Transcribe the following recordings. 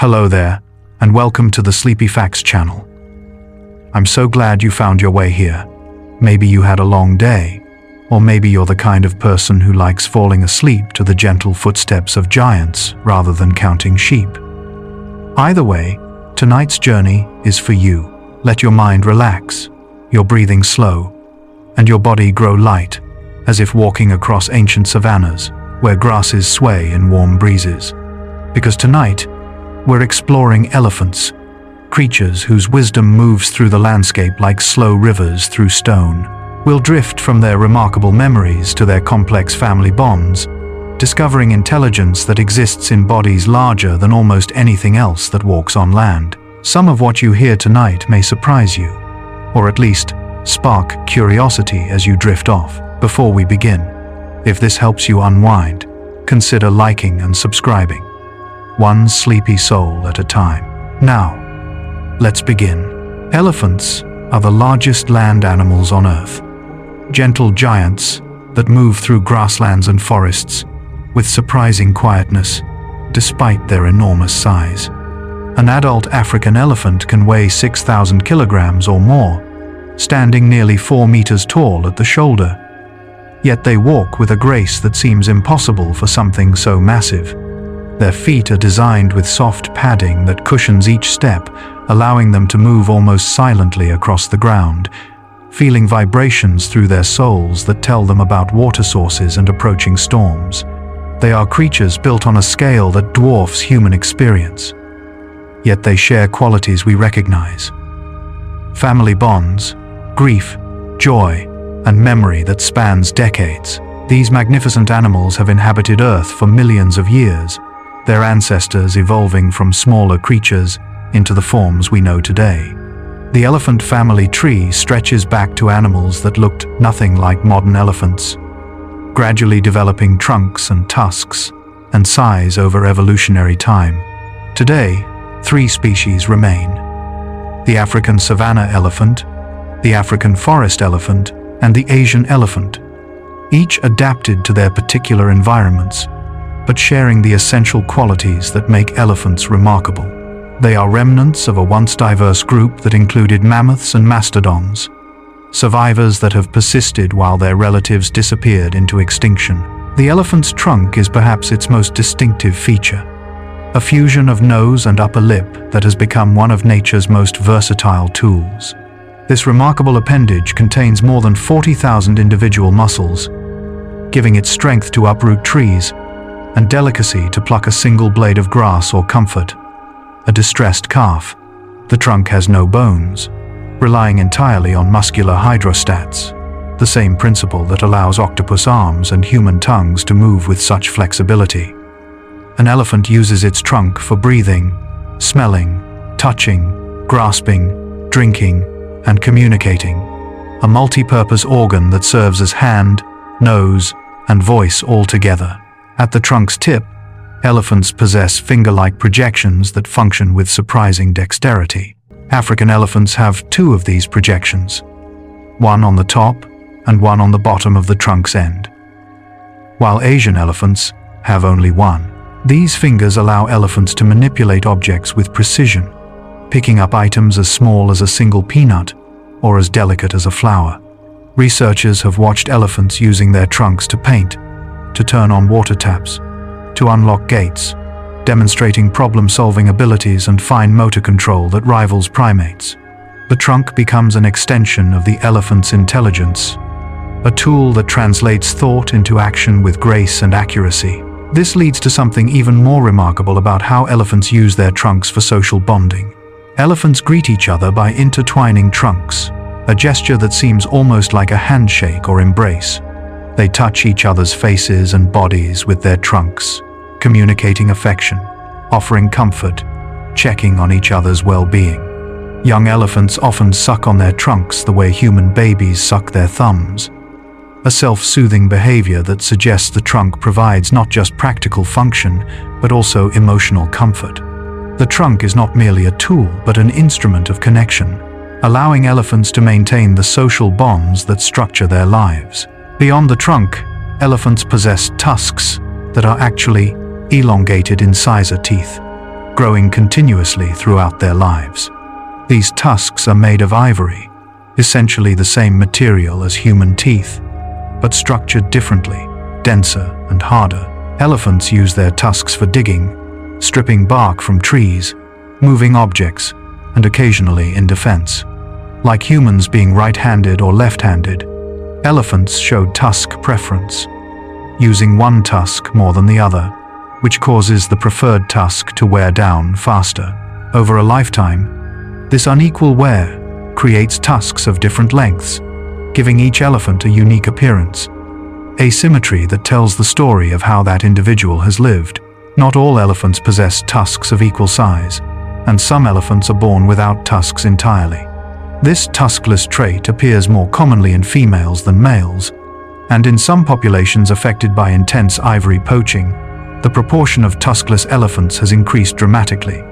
Hello there, and welcome to the Sleepy Facts channel. I'm so glad you found your way here. Maybe you had a long day, or maybe you're the kind of person who likes falling asleep to the gentle footsteps of giants rather than counting sheep. Either way, tonight's journey is for you. Let your mind relax, your breathing slow, and your body grow light, as if walking across ancient savannas where grasses sway in warm breezes. Because tonight, we're exploring elephants, creatures whose wisdom moves through the landscape like slow rivers through stone. We'll drift from their remarkable memories to their complex family bonds, discovering intelligence that exists in bodies larger than almost anything else that walks on land. Some of what you hear tonight may surprise you, or at least spark curiosity as you drift off. Before we begin, if this helps you unwind, consider liking and subscribing. One sleepy soul at a time. Now, let's begin. Elephants are the largest land animals on Earth. Gentle giants that move through grasslands and forests with surprising quietness, despite their enormous size. An adult African elephant can weigh 6,000 kilograms or more, standing nearly 4 meters tall at the shoulder. Yet they walk with a grace that seems impossible for something so massive. Their feet are designed with soft padding that cushions each step, allowing them to move almost silently across the ground, feeling vibrations through their soles that tell them about water sources and approaching storms. They are creatures built on a scale that dwarfs human experience. Yet they share qualities we recognize: family bonds, grief, joy, and memory that spans decades. These magnificent animals have inhabited Earth for millions of years, their ancestors evolving from smaller creatures into the forms we know today. The elephant family tree stretches back to animals that looked nothing like modern elephants, gradually developing trunks and tusks and size over evolutionary time. Today, 3 species remain: the African savanna elephant, the African forest elephant, and the Asian elephant, each adapted to their particular environments, but sharing the essential qualities that make elephants remarkable. They are remnants of a once diverse group that included mammoths and mastodons, survivors that have persisted while their relatives disappeared into extinction. The elephant's trunk is perhaps its most distinctive feature, a fusion of nose and upper lip that has become one of nature's most versatile tools. This remarkable appendage contains more than 40,000 individual muscles, giving it strength to uproot trees and delicacy to pluck a single blade of grass or comfort a distressed calf. The trunk has no bones, relying entirely on muscular hydrostats, the same principle that allows octopus arms and human tongues to move with such flexibility. An elephant uses its trunk for breathing, smelling, touching, grasping, drinking, and communicating, a multi-purpose organ that serves as hand, nose, and voice all together. At the trunk's tip, elephants possess finger-like projections that function with surprising dexterity. African elephants have 2 of these projections, one on the top and one on the bottom of the trunk's end, while Asian elephants have only one. These fingers allow elephants to manipulate objects with precision, picking up items as small as a single peanut or as delicate as a flower. Researchers have watched elephants using their trunks to paint, to turn on water taps, to unlock gates, demonstrating problem-solving abilities and fine motor control that rivals primates. The trunk becomes an extension of the elephant's intelligence, a tool that translates thought into action with grace and accuracy. This leads to something even more remarkable about how elephants use their trunks for social bonding. Elephants greet each other by intertwining trunks, a gesture that seems almost like a handshake or embrace. They touch each other's faces and bodies with their trunks, communicating affection, offering comfort, checking on each other's well-being. Young elephants often suck on their trunks the way human babies suck their thumbs, a self-soothing behavior that suggests the trunk provides not just practical function, but also emotional comfort. The trunk is not merely a tool, but an instrument of connection, allowing elephants to maintain the social bonds that structure their lives. Beyond the trunk, elephants possess tusks that are actually elongated incisor teeth. growing continuously throughout their lives. These tusks are made of ivory, essentially the same material as human teeth, but structured differently, denser and harder. Elephants use their tusks for digging, stripping bark from trees, moving objects, and occasionally in defense. Like humans being right-handed or left-handed, elephants showed tusk preference, using one tusk more than the other, which causes the preferred tusk to wear down faster. Over a lifetime, this unequal wear creates tusks of different lengths, giving each elephant a unique appearance. Asymmetry that tells the story of how that individual has lived. Not all elephants possess tusks of equal size, and some elephants are born without tusks entirely. This tuskless trait appears more commonly in females than males, and in some populations affected by intense ivory poaching, the proportion of tuskless elephants has increased dramatically.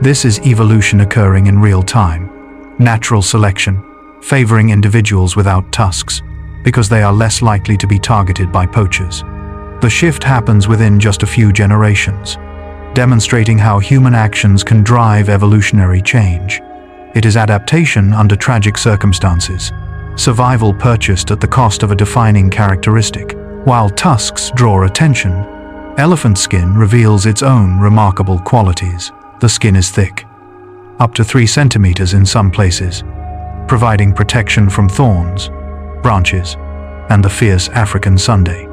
This is evolution occurring in real time. Natural selection, favoring individuals without tusks, because they are less likely to be targeted by poachers. The shift happens within just a few generations, demonstrating how human actions can drive evolutionary change. It is adaptation under tragic circumstances, survival purchased at the cost of a defining characteristic. While tusks draw attention, elephant skin reveals its own remarkable qualities. The skin is thick, up to 3 centimeters in some places, providing protection from thorns, branches, and the fierce African Sunday.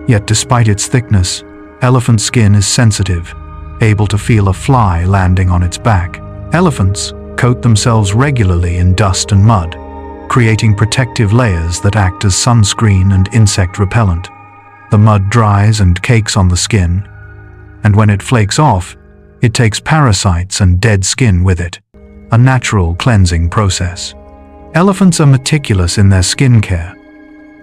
Yet despite its thickness, elephant skin is sensitive, able to feel a fly landing on its back. Elephants coat themselves regularly in dust and mud, creating protective layers that act as sunscreen and insect repellent. The mud dries and cakes on the skin, and when it flakes off, it takes parasites and dead skin with it, a natural cleansing process. Elephants are meticulous in their skin care,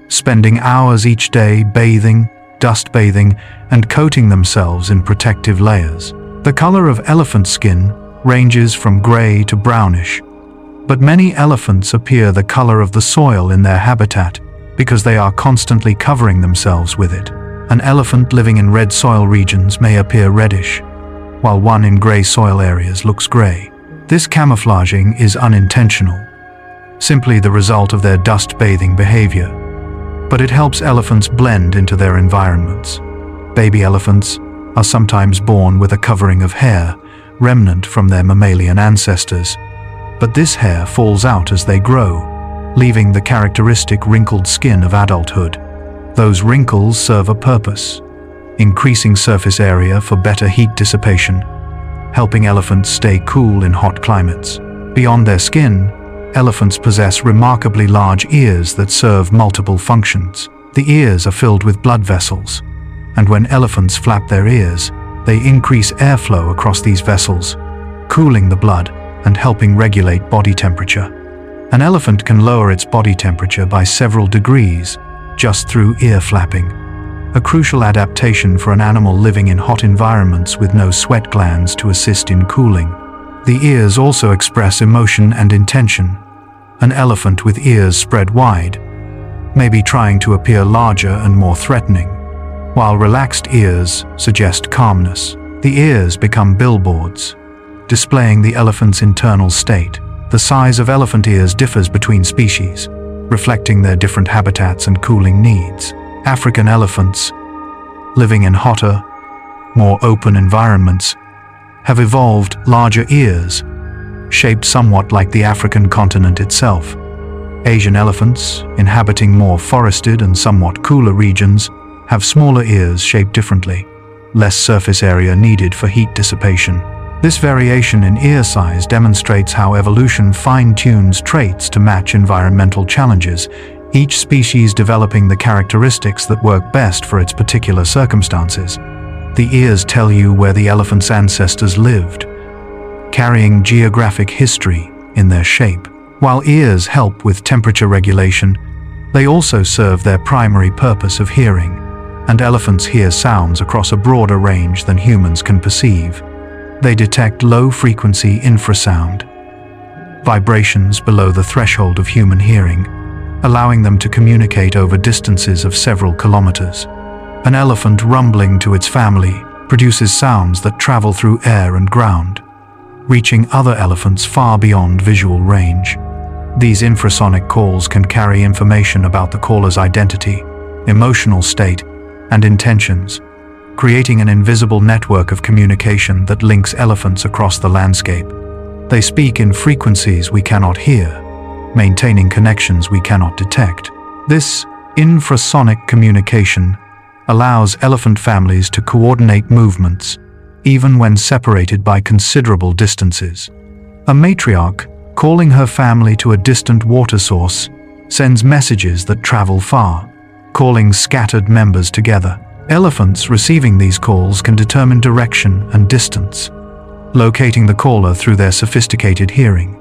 spending hours each day bathing, dust bathing, and coating themselves in protective layers. The color of elephant skin ranges from gray to brownish, but many elephants appear the color of the soil in their habitat because they are constantly covering themselves with it. An elephant living in red soil regions may appear reddish, while one in gray soil areas looks gray. This camouflaging is unintentional, simply the result of their dust-bathing behavior, but it helps elephants blend into their environments. Baby elephants are sometimes born with a covering of hair, remnant from their mammalian ancestors, but this hair falls out as they grow, leaving the characteristic wrinkled skin of adulthood. Those wrinkles serve a purpose, increasing surface area for better heat dissipation, helping elephants stay cool in hot climates. Beyond their skin, elephants possess remarkably large ears that serve multiple functions. The ears are filled with blood vessels, and when elephants flap their ears, they increase airflow across these vessels, cooling the blood and helping regulate body temperature. An elephant can lower its body temperature by several degrees just through ear flapping, a crucial adaptation for an animal living in hot environments with no sweat glands to assist in cooling. The ears also express emotion and intention. An elephant with ears spread wide may be trying to appear larger and more threatening, while relaxed ears suggest calmness. The ears become billboards, displaying the elephant's internal state. The size of elephant ears differs between species, reflecting their different habitats and cooling needs. African elephants, living in hotter, more open environments, have evolved larger ears, shaped somewhat like the African continent itself. Asian elephants, inhabiting more forested and somewhat cooler regions, have smaller ears shaped differently, less surface area needed for heat dissipation. This variation in ear size demonstrates how evolution fine-tunes traits to match environmental challenges, each species developing the characteristics that work best for its particular circumstances. The ears tell you where the elephant's ancestors lived, carrying geographic history in their shape. While ears help with temperature regulation, they also serve their primary purpose of hearing, and elephants hear sounds across a broader range than humans can perceive. They detect low-frequency infrasound, vibrations below the threshold of human hearing, allowing them to communicate over distances of several kilometers. An elephant rumbling to its family produces sounds that travel through air and ground, reaching other elephants far beyond visual range. These infrasonic calls can carry information about the caller's identity, emotional state, and intentions, creating an invisible network of communication that links elephants across the landscape. They speak in frequencies we cannot hear, maintaining connections we cannot detect. This infrasonic communication allows elephant families to coordinate movements, even when separated by considerable distances. A matriarch, calling her family to a distant water source, sends messages that travel far, calling scattered members together. Elephants receiving these calls can determine direction and distance, locating the caller through their sophisticated hearing.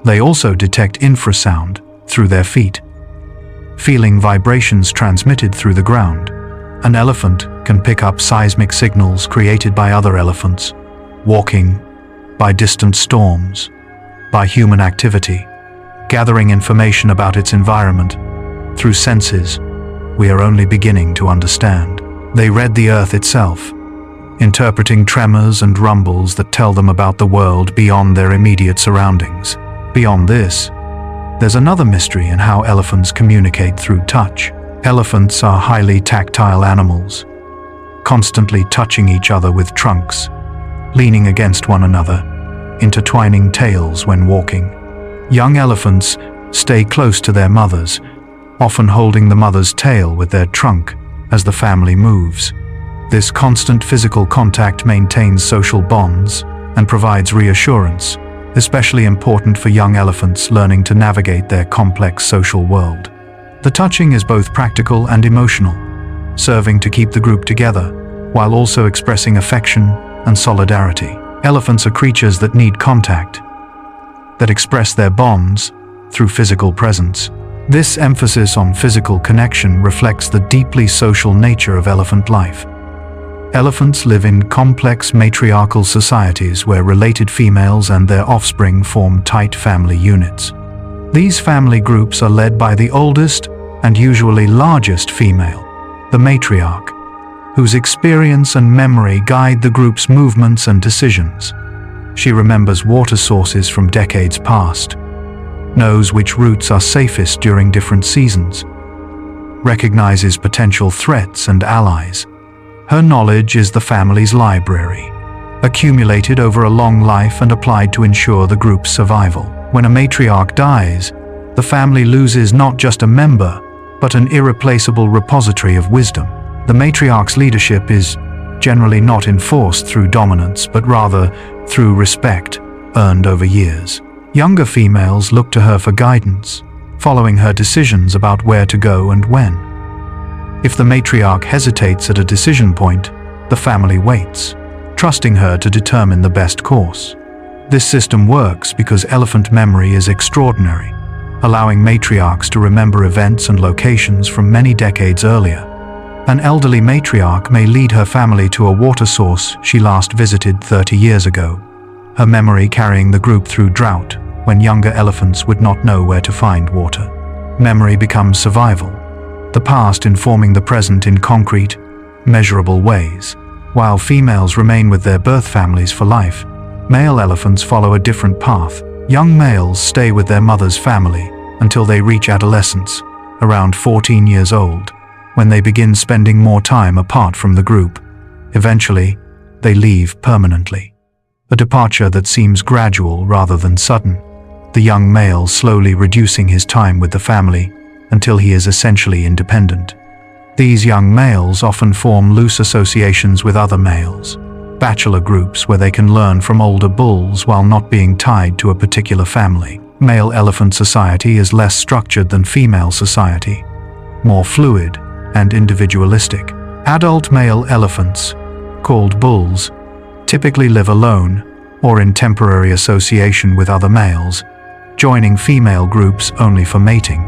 They also detect infrasound through their feet, feeling vibrations transmitted through the ground. An elephant can pick up seismic signals created by other elephants, walking, by distant storms, by human activity, gathering information about its environment. Through senses we are only beginning to understand. They read the earth itself, interpreting tremors and rumbles that tell them about the world beyond their immediate surroundings. Beyond this, there's another mystery in how elephants communicate through touch. Elephants are highly tactile animals, constantly touching each other with trunks, leaning against one another, intertwining tails when walking. Young elephants stay close to their mothers, often holding the mother's tail with their trunk as the family moves. This constant physical contact maintains social bonds and provides reassurance, especially important for young elephants learning to navigate their complex social world. The touching is both practical and emotional, serving to keep the group together, while also expressing affection and solidarity. Elephants are creatures that need contact, that express their bonds through physical presence. This emphasis on physical connection reflects the deeply social nature of elephant life. Elephants live in complex matriarchal societies where related females and their offspring form tight family units. These family groups are led by the oldest and usually largest female, the matriarch, whose experience and memory guide the group's movements and decisions. She remembers water sources from decades past, knows which routes are safest during different seasons, recognizes potential threats and allies. Her knowledge is the family's library, accumulated over a long life and applied to ensure the group's survival. When a matriarch dies, the family loses not just a member, but an irreplaceable repository of wisdom. The matriarch's leadership is generally not enforced through dominance, but rather through respect earned over years. Younger females look to her for guidance, following her decisions about where to go and when. If the matriarch hesitates at a decision point, the family waits, trusting her to determine the best course. This system works because elephant memory is extraordinary, allowing matriarchs to remember events and locations from many decades earlier. An elderly matriarch may lead her family to a water source she last visited 30 years ago, her memory carrying the group through drought when younger elephants would not know where to find water. Memory becomes survival, the past informing the present in concrete, measurable ways. While females remain with their birth families for life, male elephants follow a different path. Young males stay with their mother's family until they reach adolescence, around 14 years old, when they begin spending more time apart from the group. Eventually, they leave permanently. A departure that seems gradual rather than sudden, the young male slowly reducing his time with the family until he is essentially independent. These young males often form loose associations with other males, bachelor groups where they can learn from older bulls while not being tied to a particular family. Male elephant society is less structured than female society, more fluid and individualistic. Adult male elephants, called bulls, typically live alone or in temporary association with other males, joining female groups only for mating.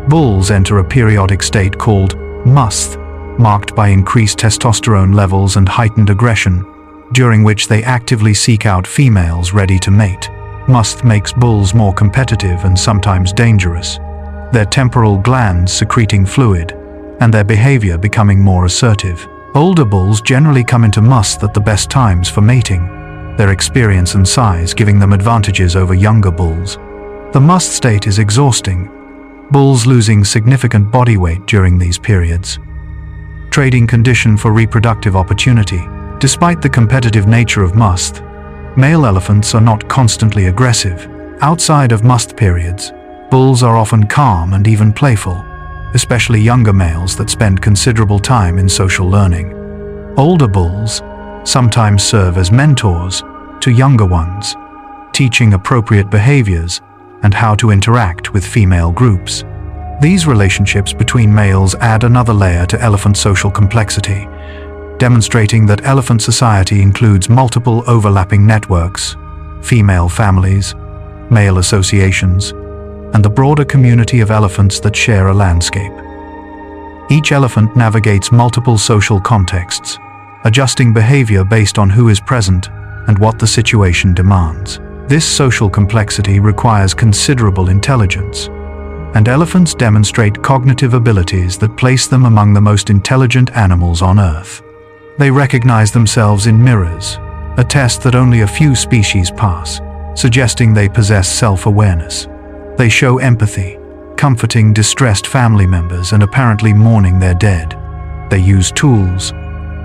Bulls enter a periodic state called musth, marked by increased testosterone levels and heightened aggression, during which they actively seek out females ready to mate. Musth makes bulls more competitive and sometimes dangerous, their temporal glands secreting fluid and their behavior becoming more assertive. Older bulls generally come into must at the best times for mating, their experience and size giving them advantages over younger bulls. The must state is exhausting, bulls losing significant body weight during these periods. Trading condition for reproductive opportunity. Despite the competitive nature of must, male elephants are not constantly aggressive. Outside of must periods, bulls are often calm and even playful, especially younger males that spend considerable time in social learning. Older bulls sometimes serve as mentors to younger ones, teaching appropriate behaviors and how to interact with female groups. These relationships between males add another layer to elephant social complexity, demonstrating that elephant society includes multiple overlapping networks, female families, male associations, and the broader community of elephants that share a landscape. Each elephant navigates multiple social contexts, adjusting behavior based on who is present and what the situation demands. This social complexity requires considerable intelligence, and elephants demonstrate cognitive abilities that place them among the most intelligent animals on Earth. They recognize themselves in mirrors, a test that only a few species pass, suggesting they possess self-awareness. They show empathy, comforting distressed family members and apparently mourning their dead. They use tools,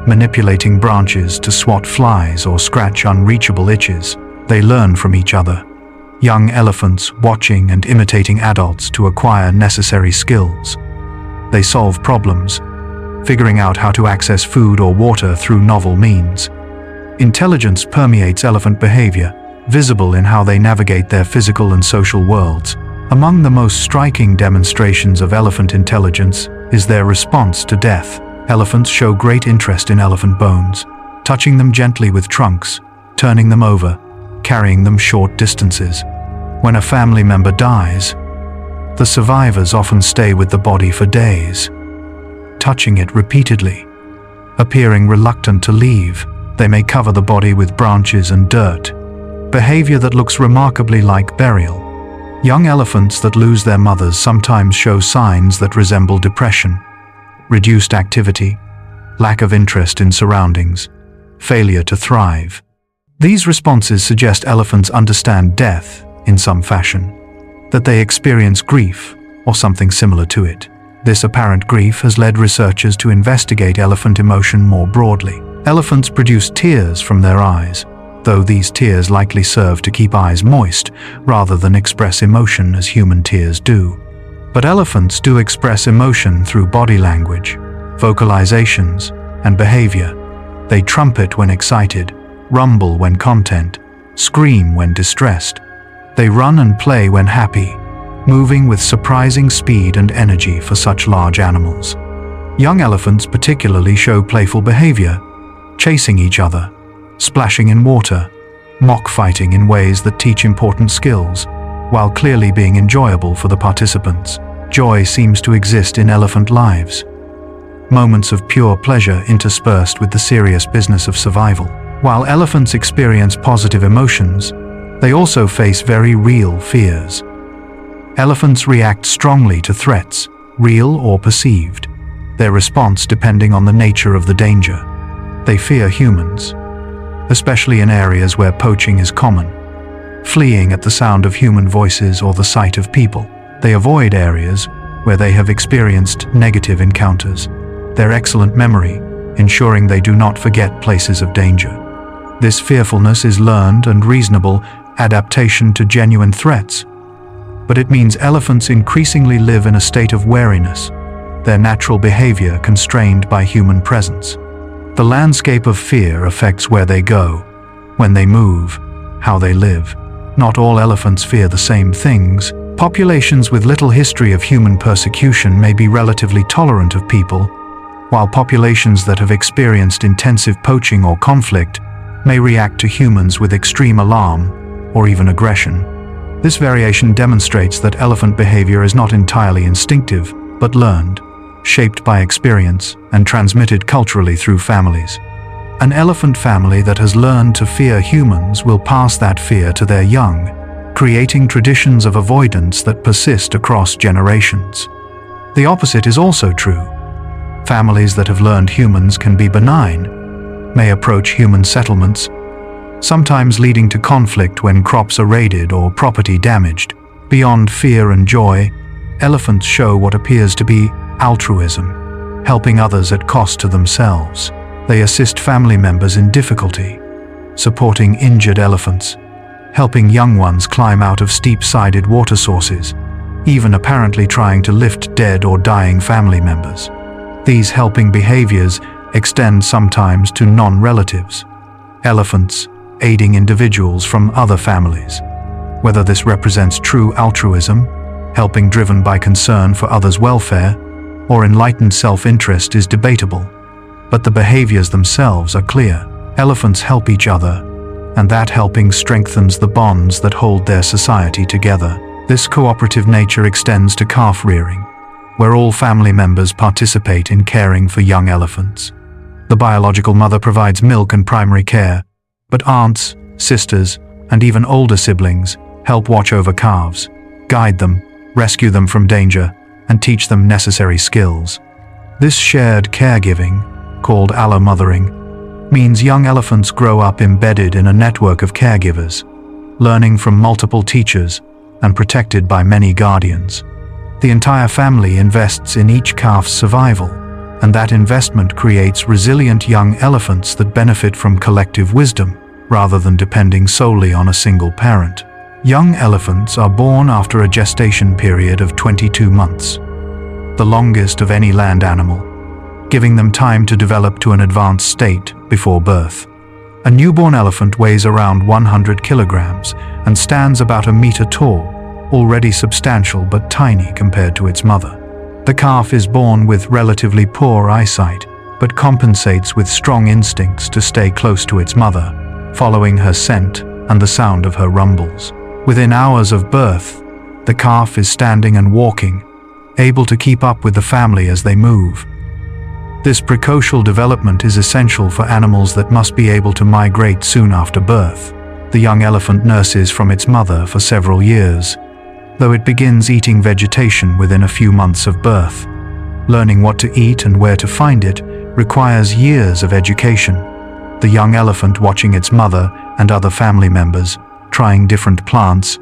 manipulating branches to swat flies or scratch unreachable itches. They learn from each other, young elephants watching and imitating adults to acquire necessary skills. They solve problems, figuring out how to access food or water through novel means. Intelligence permeates elephant behavior, visible in how they navigate their physical and social worlds. Among the most striking demonstrations of elephant intelligence is their response to death. Elephants show great interest in elephant bones, touching them gently with trunks, turning them over, carrying them short distances. When a family member dies, the survivors often stay with the body for days, touching it repeatedly. Appearing reluctant to leave, they may cover the body with branches and dirt, behavior that looks remarkably like burial. Young elephants that lose their mothers sometimes show signs that resemble depression, reduced activity, lack of interest in surroundings, failure to thrive. These responses suggest elephants understand death in some fashion, that they experience grief or something similar to it. This apparent grief has led researchers to investigate elephant emotion more broadly. Elephants produce tears from their eyes, though these tears likely serve to keep eyes moist rather than express emotion as human tears do. But elephants do express emotion through body language, vocalizations, and behavior. They trumpet when excited, rumble when content, scream when distressed. They run and play when happy, moving with surprising speed and energy for such large animals. Young elephants particularly show playful behavior, chasing each other, splashing in water, mock fighting in ways that teach important skills, while clearly being enjoyable for the participants. Joy seems to exist in elephant lives, moments of pure pleasure interspersed with the serious business of survival. While elephants experience positive emotions, they also face very real fears. Elephants react strongly to threats, real or perceived, their response depending on the nature of the danger. They fear humans, especially in areas where poaching is common, fleeing at the sound of human voices or the sight of people. They avoid areas where they have experienced negative encounters, their excellent memory ensuring they do not forget places of danger. This fearfulness is learned and reasonable adaptation to genuine threats, but it means elephants increasingly live in a state of wariness, their natural behavior constrained by human presence. The landscape of fear affects where they go, when they move, how they live. Not all elephants fear the same things. Populations with little history of human persecution may be relatively tolerant of people, while populations that have experienced intensive poaching or conflict may react to humans with extreme alarm or even aggression. This variation demonstrates that elephant behavior is not entirely instinctive, but learned, shaped by experience, and transmitted culturally through families. An elephant family that has learned to fear humans will pass that fear to their young, creating traditions of avoidance that persist across generations. The opposite is also true. Families that have learned humans can be benign may approach human settlements, sometimes leading to conflict when crops are raided or property damaged. Beyond fear and joy, elephants show what appears to be altruism, helping others at cost to themselves. They assist family members in difficulty, supporting injured elephants, helping young ones climb out of steep-sided water sources, even apparently trying to lift dead or dying family members. These helping behaviors extend sometimes to non-relatives, elephants aiding individuals from other families. Whether this represents true altruism, helping driven by concern for others' welfare, or enlightened self-interest is debatable, but the behaviors themselves are clear. Elephants help each other, and that helping strengthens the bonds that hold their society together. This cooperative nature extends to calf rearing, where all family members participate in caring for young elephants. The biological mother provides milk and primary care, but aunts, sisters, and even older siblings help watch over calves, guide them, rescue them from danger, and teach them necessary skills. This shared caregiving, called allo-mothering, means young elephants grow up embedded in a network of caregivers, learning from multiple teachers and protected by many guardians. The entire family invests in each calf's survival, and that investment creates resilient young elephants that benefit from collective wisdom, rather than depending solely on a single parent. Young elephants are born after a gestation period of 22 months, the longest of any land animal, giving them time to develop to an advanced state before birth. A newborn elephant weighs around 100 kilograms and stands about a meter tall, already substantial but tiny compared to its mother. The calf is born with relatively poor eyesight, but compensates with strong instincts to stay close to its mother, following her scent and the sound of her rumbles. Within hours of birth, the calf is standing and walking, able to keep up with the family as they move. This precocial development is essential for animals that must be able to migrate soon after birth. The young elephant nurses from its mother for several years, though it begins eating vegetation within a few months of birth. Learning what to eat and where to find it requires years of education. The young elephant watching its mother and other family members, trying different plants,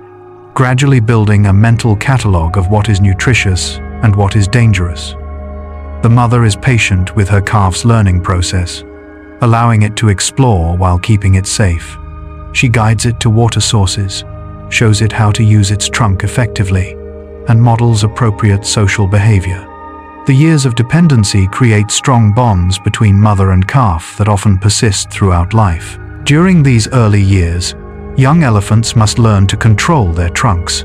gradually building a mental catalogue of what is nutritious and what is dangerous. The mother is patient with her calf's learning process, allowing it to explore while keeping it safe. She guides it to water sources, shows it how to use its trunk effectively, and models appropriate social behavior. The years of dependency create strong bonds between mother and calf that often persist throughout life. During these early years, young elephants must learn to control their trunks,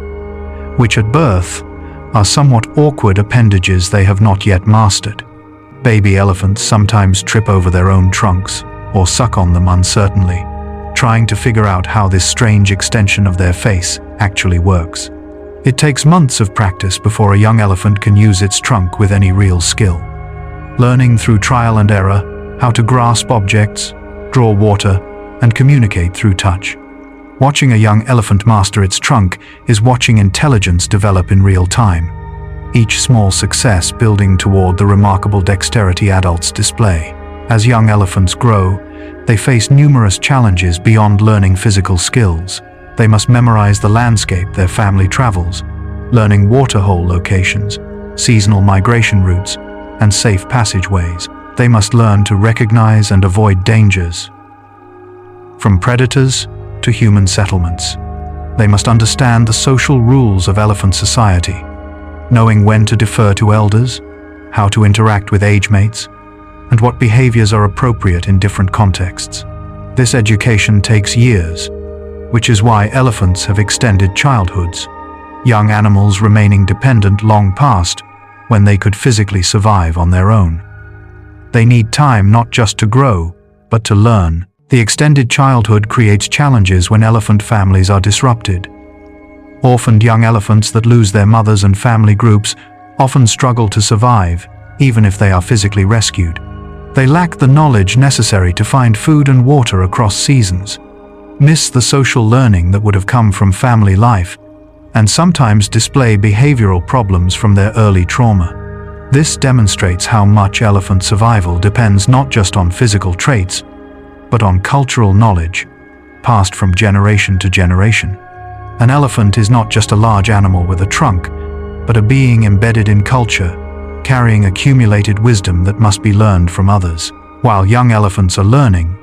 which at birth are somewhat awkward appendages they have not yet mastered. Baby elephants sometimes trip over their own trunks or suck on them uncertainly, trying to figure out how this strange extension of their face actually works. It takes months of practice before a young elephant can use its trunk with any real skill, learning through trial and error how to grasp objects, draw water, and communicate through touch. Watching a young elephant master its trunk is watching intelligence develop in real time, each small success building toward the remarkable dexterity adults display. As young elephants grow, they face numerous challenges beyond learning physical skills. They must memorize the landscape their family travels, learning waterhole locations, seasonal migration routes, and safe passageways. They must learn to recognize and avoid dangers, from predators to human settlements. They must understand the social rules of elephant society, knowing when to defer to elders, how to interact with age mates, and what behaviors are appropriate in different contexts. This education takes years, which is why elephants have extended childhoods, young animals remaining dependent long past when they could physically survive on their own. They need time not just to grow, but to learn. The extended childhood creates challenges when elephant families are disrupted. Orphaned young elephants that lose their mothers and family groups often struggle to survive, even if they are physically rescued. They lack the knowledge necessary to find food and water across seasons, miss the social learning that would have come from family life, and sometimes display behavioral problems from their early trauma. This demonstrates how much elephant survival depends not just on physical traits, but on cultural knowledge, passed from generation to generation. An elephant is not just a large animal with a trunk, but a being embedded in culture, carrying accumulated wisdom that must be learned from others. While young elephants are learning,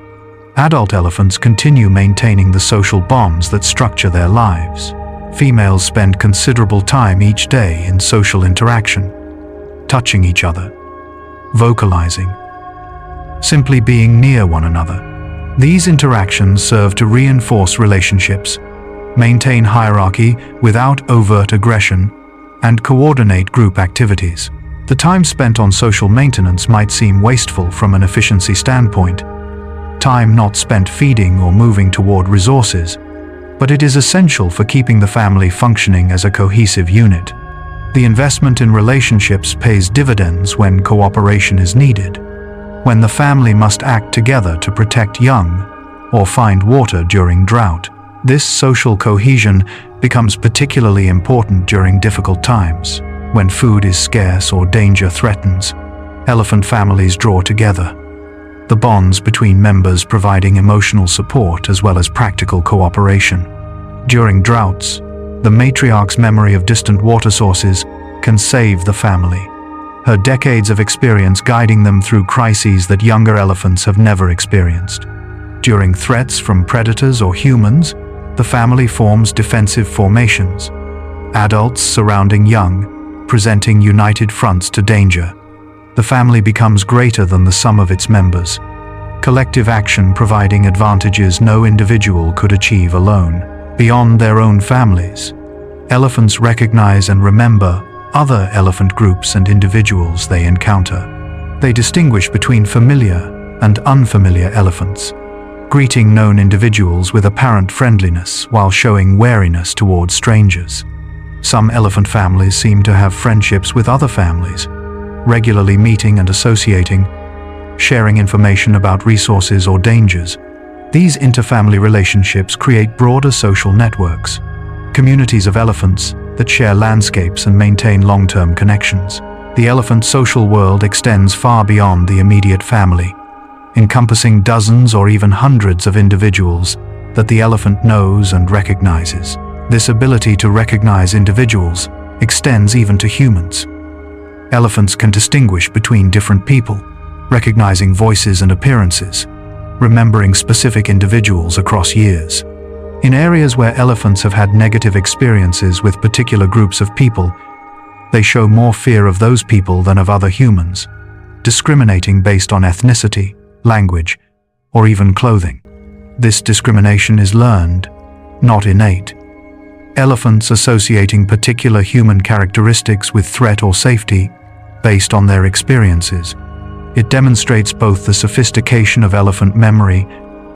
adult elephants continue maintaining the social bonds that structure their lives. Females spend considerable time each day in social interaction, touching each other, vocalizing, simply being near one another. These interactions serve to reinforce relationships, maintain hierarchy without overt aggression, and coordinate group activities. The time spent on social maintenance might seem wasteful from an efficiency standpoint, time not spent feeding or moving toward resources, but it is essential for keeping the family functioning as a cohesive unit. The investment in relationships pays dividends when cooperation is needed, when the family must act together to protect young or find water during drought. This social cohesion becomes particularly important during difficult times. When food is scarce or danger threatens, elephant families draw together, the bonds between members providing emotional support as well as practical cooperation. During droughts, the matriarch's memory of distant water sources can save the family, her decades of experience guiding them through crises that younger elephants have never experienced. During threats from predators or humans, the family forms defensive formations, adults surrounding young, presenting united fronts to danger. The family becomes greater than the sum of its members, collective action providing advantages no individual could achieve alone. Beyond their own families, elephants recognize and remember other elephant groups and individuals they encounter. They distinguish between familiar and unfamiliar elephants, greeting known individuals with apparent friendliness while showing wariness towards strangers. Some elephant families seem to have friendships with other families, regularly meeting and associating, sharing information about resources or dangers. These interfamily relationships create broader social networks, communities of elephants that share landscapes and maintain long-term connections. The elephant social world extends far beyond the immediate family, encompassing dozens or even hundreds of individuals that the elephant knows and recognizes. This ability to recognize individuals extends even to humans. Elephants can distinguish between different people, recognizing voices and appearances, remembering specific individuals across years. In areas where elephants have had negative experiences with particular groups of people, they show more fear of those people than of other humans, discriminating based on ethnicity, language, or even clothing. This discrimination is learned, not innate. Elephants associating particular human characteristics with threat or safety based on their experiences. It demonstrates both the sophistication of elephant memory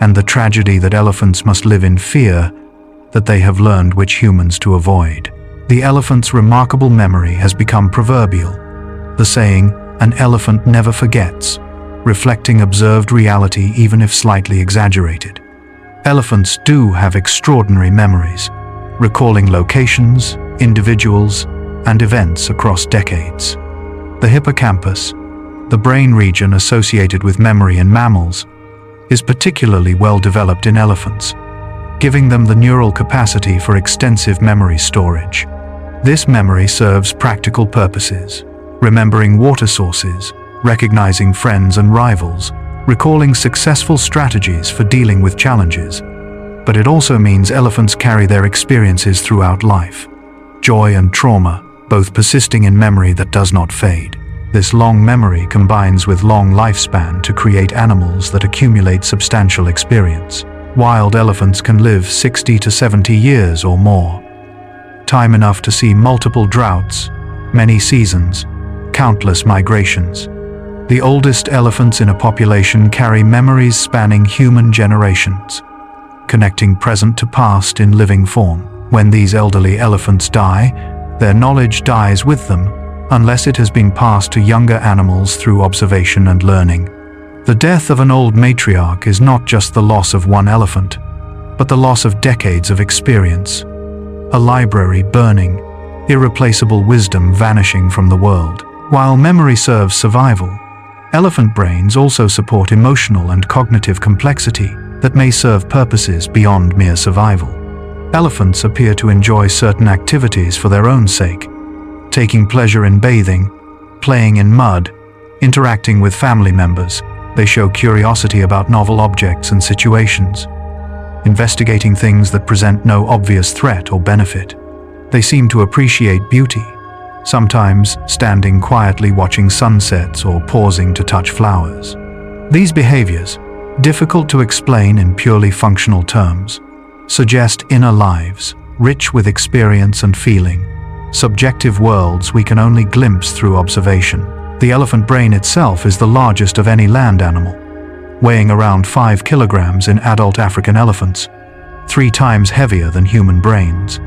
and the tragedy that elephants must live in fear that they have learned which humans to avoid. The elephant's remarkable memory has become proverbial. The saying, "An elephant never forgets," reflecting observed reality even if slightly exaggerated. Elephants do have extraordinary memories, recalling locations, individuals, and events across decades. The hippocampus, the brain region associated with memory in mammals, is particularly well developed in elephants, giving them the neural capacity for extensive memory storage. This memory serves practical purposes, remembering water sources, recognizing friends and rivals, recalling successful strategies for dealing with challenges. But it also means elephants carry their experiences throughout life, joy and trauma, both persisting in memory that does not fade. This long memory combines with long lifespan to create animals that accumulate substantial experience. Wild elephants can live 60 to 70 years or more, time enough to see multiple droughts, many seasons, countless migrations. The oldest elephants in a population carry memories spanning human generations, connecting present to past in living form. When these elderly elephants die, their knowledge dies with them, unless it has been passed to younger animals through observation and learning. The death of an old matriarch is not just the loss of one elephant, but the loss of decades of experience. A library burning, irreplaceable wisdom vanishing from the world. While memory serves survival, elephant brains also support emotional and cognitive complexity that may serve purposes beyond mere survival. Elephants appear to enjoy certain activities for their own sake, taking pleasure in bathing, playing in mud, interacting with family members. They show curiosity about novel objects and situations, investigating things that present no obvious threat or benefit. They seem to appreciate beauty, sometimes standing quietly watching sunsets or pausing to touch flowers. These behaviors, difficult to explain in purely functional terms, suggest inner lives, rich with experience and feeling, subjective worlds we can only glimpse through observation. The elephant brain itself is the largest of any land animal, weighing around 5 kilograms in adult African elephants, 3 times heavier than human brains.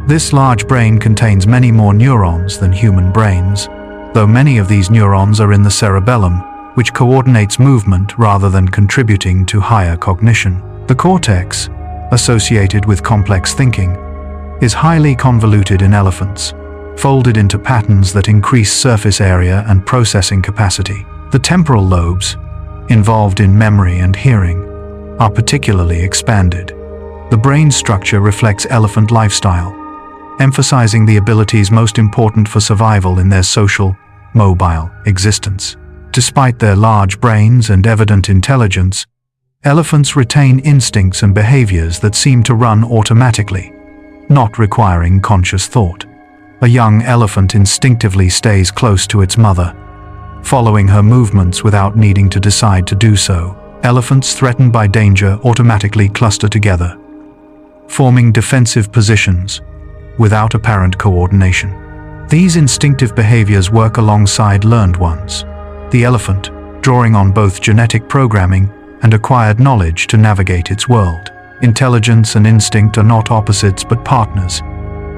This large brain contains many more neurons than human brains, though many of these neurons are in the cerebellum, which coordinates movement rather than contributing to higher cognition. The cortex, associated with complex thinking, is highly convoluted in elephants, folded into patterns that increase surface area and processing capacity. The temporal lobes, involved in memory and hearing, are particularly expanded. The brain structure reflects elephant lifestyle, emphasizing the abilities most important for survival in their social, mobile existence. Despite their large brains and evident intelligence, elephants retain instincts and behaviors that seem to run automatically, not requiring conscious thought. A young elephant instinctively stays close to its mother, following her movements without needing to decide to do so. Elephants threatened by danger automatically cluster together, forming defensive positions without apparent coordination. These instinctive behaviors work alongside learned ones. The elephant, drawing on both genetic programming and acquired knowledge to navigate its world. Intelligence and instinct are not opposites but partners,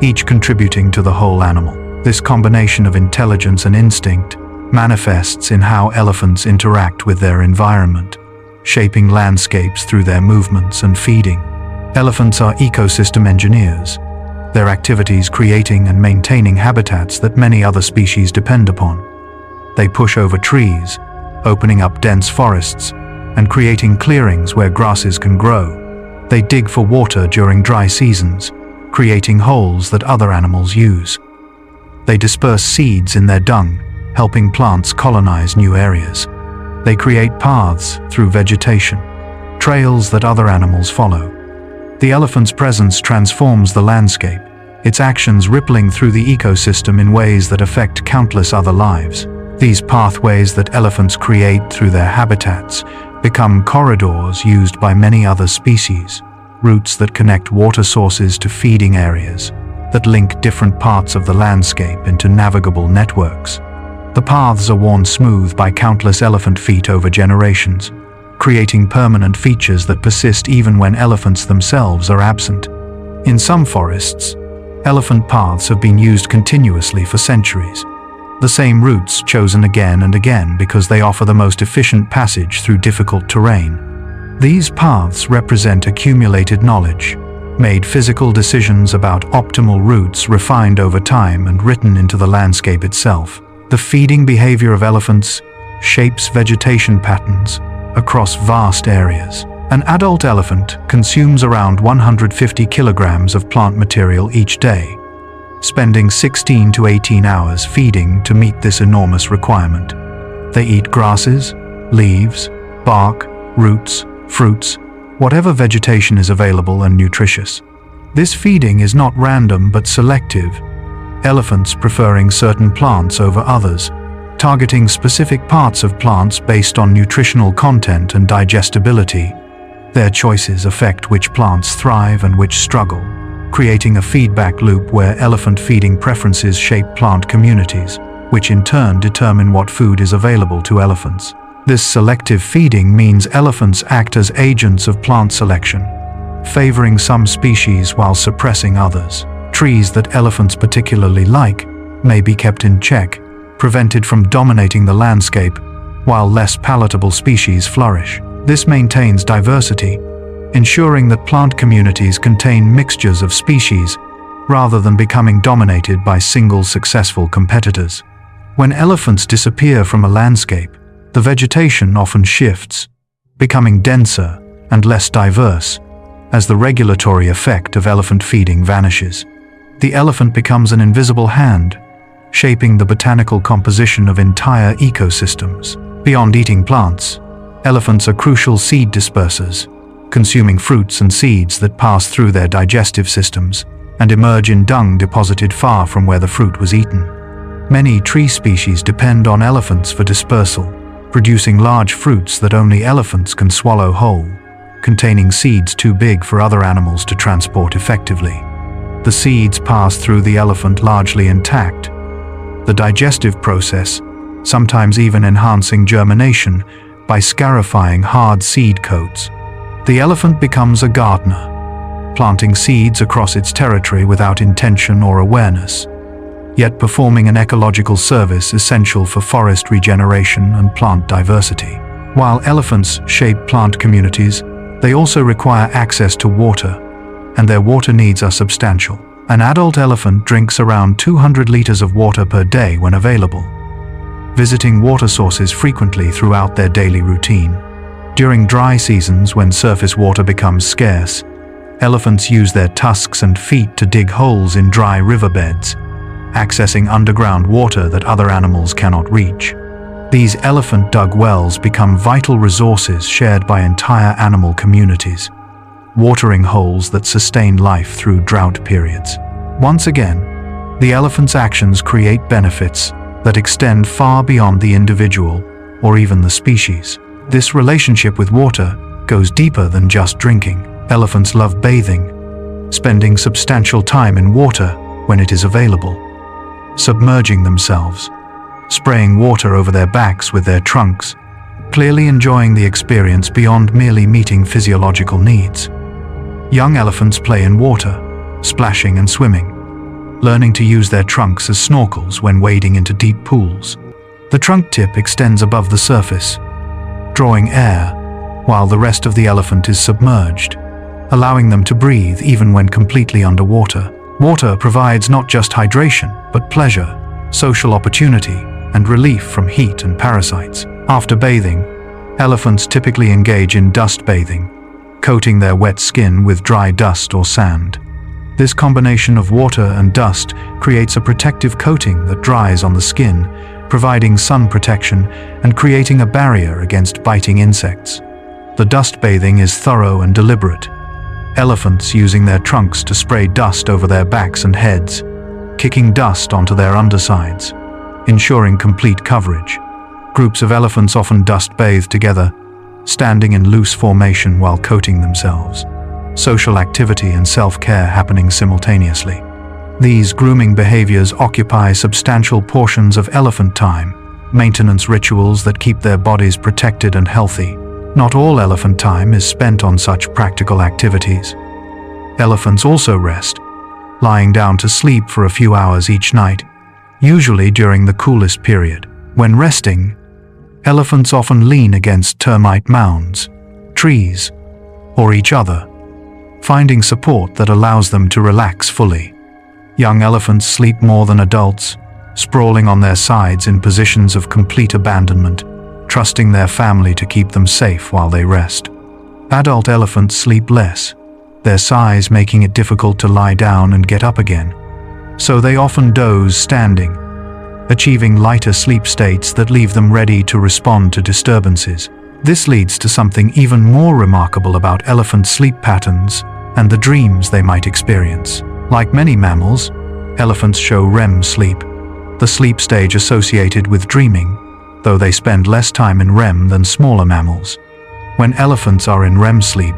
each contributing to the whole animal. This combination of intelligence and instinct manifests in how elephants interact with their environment, shaping landscapes through their movements and feeding. Elephants are ecosystem engineers, their activities creating and maintaining habitats that many other species depend upon. They push over trees, opening up dense forests, and creating clearings where grasses can grow. They dig for water during dry seasons, creating holes that other animals use. They disperse seeds in their dung, helping plants colonize new areas. They create paths through vegetation, trails that other animals follow. The elephant's presence transforms the landscape, its actions rippling through the ecosystem in ways that affect countless other lives. These pathways that elephants create through their habitats become corridors used by many other species, routes that connect water sources to feeding areas, that link different parts of the landscape into navigable networks. The paths are worn smooth by countless elephant feet over generations, creating permanent features that persist even when elephants themselves are absent. In some forests, elephant paths have been used continuously for centuries, the same routes chosen again and again because they offer the most efficient passage through difficult terrain. These paths represent accumulated knowledge, made physical decisions about optimal routes refined over time and written into the landscape itself. The feeding behavior of elephants shapes vegetation patterns across vast areas. An adult elephant consumes around 150 kilograms of plant material each day, spending 16 to 18 hours feeding to meet this enormous requirement. They eat grasses, leaves, bark, roots, fruits, whatever vegetation is available and nutritious. This feeding is not random but selective, elephants preferring certain plants over others, targeting specific parts of plants based on nutritional content and digestibility. Their choices affect which plants thrive and which struggle, creating a feedback loop where elephant feeding preferences shape plant communities, which in turn determine what food is available to elephants. This selective feeding means elephants act as agents of plant selection, favoring some species while suppressing others. Trees that elephants particularly like may be kept in check, prevented from dominating the landscape, while less palatable species flourish. This maintains diversity, ensuring that plant communities contain mixtures of species rather than becoming dominated by single successful competitors. When elephants disappear from a landscape, the vegetation often shifts, becoming denser and less diverse, as the regulatory effect of elephant feeding vanishes. The elephant becomes an invisible hand, shaping the botanical composition of entire ecosystems. Beyond eating plants, elephants are crucial seed dispersers, consuming fruits and seeds that pass through their digestive systems and emerge in dung deposited far from where the fruit was eaten. Many tree species depend on elephants for dispersal, producing large fruits that only elephants can swallow whole, containing seeds too big for other animals to transport effectively. The seeds pass through the elephant largely intact, the digestive process sometimes even enhancing germination by scarifying hard seed coats. The elephant becomes a gardener, planting seeds across its territory without intention or awareness, yet performing an ecological service essential for forest regeneration and plant diversity. While elephants shape plant communities, they also require access to water, and their water needs are substantial. An adult elephant drinks around 200 liters of water per day when available, visiting water sources frequently throughout their daily routine. During dry seasons, when surface water becomes scarce, elephants use their tusks and feet to dig holes in dry riverbeds, accessing underground water that other animals cannot reach. These elephant-dug wells become vital resources shared by entire animal communities, watering holes that sustain life through drought periods. Once again, the elephant's actions create benefits that extend far beyond the individual or even the species. This relationship with water goes deeper than just drinking. Elephants love bathing, spending substantial time in water when it is available, submerging themselves, spraying water over their backs with their trunks, clearly enjoying the experience beyond merely meeting physiological needs. Young elephants play in water, splashing and swimming, learning to use their trunks as snorkels when wading into deep pools. The trunk tip extends above the surface, drawing air, while the rest of the elephant is submerged, allowing them to breathe even when completely underwater. Water provides not just hydration, but pleasure, social opportunity, and relief from heat and parasites. After bathing, elephants typically engage in dust bathing, coating their wet skin with dry dust or sand. This combination of water and dust creates a protective coating that dries on the skin, providing sun protection and creating a barrier against biting insects. The dust bathing is thorough and deliberate, elephants using their trunks to spray dust over their backs and heads, kicking dust onto their undersides, ensuring complete coverage. Groups of elephants often dust bathe together, standing in loose formation while coating themselves. Social activity and self-care happening simultaneously. These grooming behaviors occupy substantial portions of elephant time, maintenance rituals that keep their bodies protected and healthy. Not all elephant time is spent on such practical activities. Elephants also rest, lying down to sleep for a few hours each night, usually during the coolest period. When resting, elephants often lean against termite mounds, trees, or each other, finding support that allows them to relax fully. Young elephants sleep more than adults, sprawling on their sides in positions of complete abandonment, trusting their family to keep them safe while they rest. Adult elephants sleep less, their size making it difficult to lie down and get up again, so they often doze standing, achieving lighter sleep states that leave them ready to respond to disturbances. This leads to something even more remarkable about elephant sleep patterns and the dreams they might experience. Like many mammals, elephants show REM sleep, the sleep stage associated with dreaming, though they spend less time in REM than smaller mammals. When elephants are in REM sleep,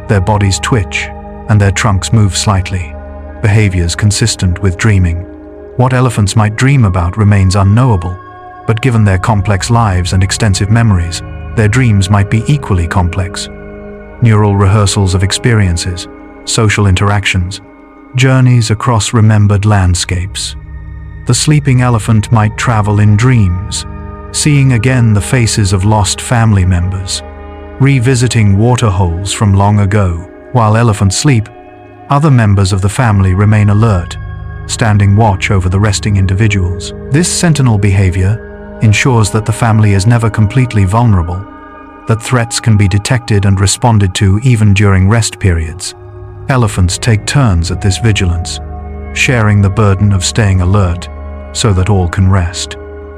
their bodies twitch and their trunks move slightly, behaviors consistent with dreaming. What elephants might dream about remains unknowable, but given their complex lives and extensive memories, their dreams might be equally complex. Neural rehearsals of experiences, social interactions, journeys across remembered landscapes. The sleeping elephant might travel in dreams, seeing again the faces of lost family members, revisiting water holes from long ago. While elephants sleep, other members of the family remain alert, standing watch over the resting individuals. This sentinel behavior ensures that the family is never completely vulnerable, that threats can be detected and responded to even during rest periods. Elephants take turns at this vigilance, sharing the burden of staying alert so that all can rest.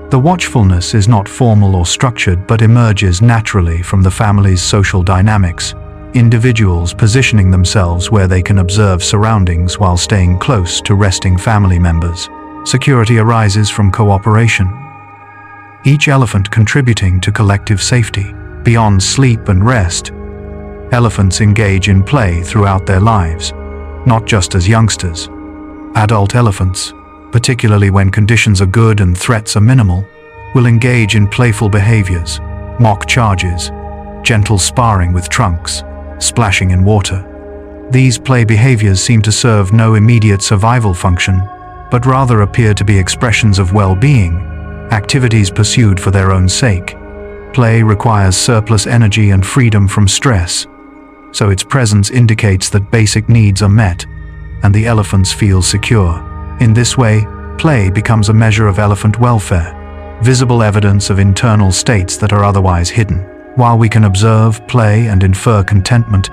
The watchfulness is not formal or structured but emerges naturally from the family's social dynamics, individuals positioning themselves where they can observe surroundings while staying close to resting family members. Security arises from cooperation, each elephant contributing to collective safety. Beyond sleep and rest, elephants engage in play throughout their lives, not just as youngsters. Adult elephants, particularly when conditions are good and threats are minimal, will engage in playful behaviors, mock charges, gentle sparring with trunks, splashing in water. These play behaviors seem to serve no immediate survival function, but rather appear to be expressions of well-being, activities pursued for their own sake. Play requires surplus energy and freedom from stress, so its presence indicates that basic needs are met and the elephants feel secure. In this way, play becomes a measure of elephant welfare, visible evidence of internal states that are otherwise hidden. While we can observe, play, and infer contentment,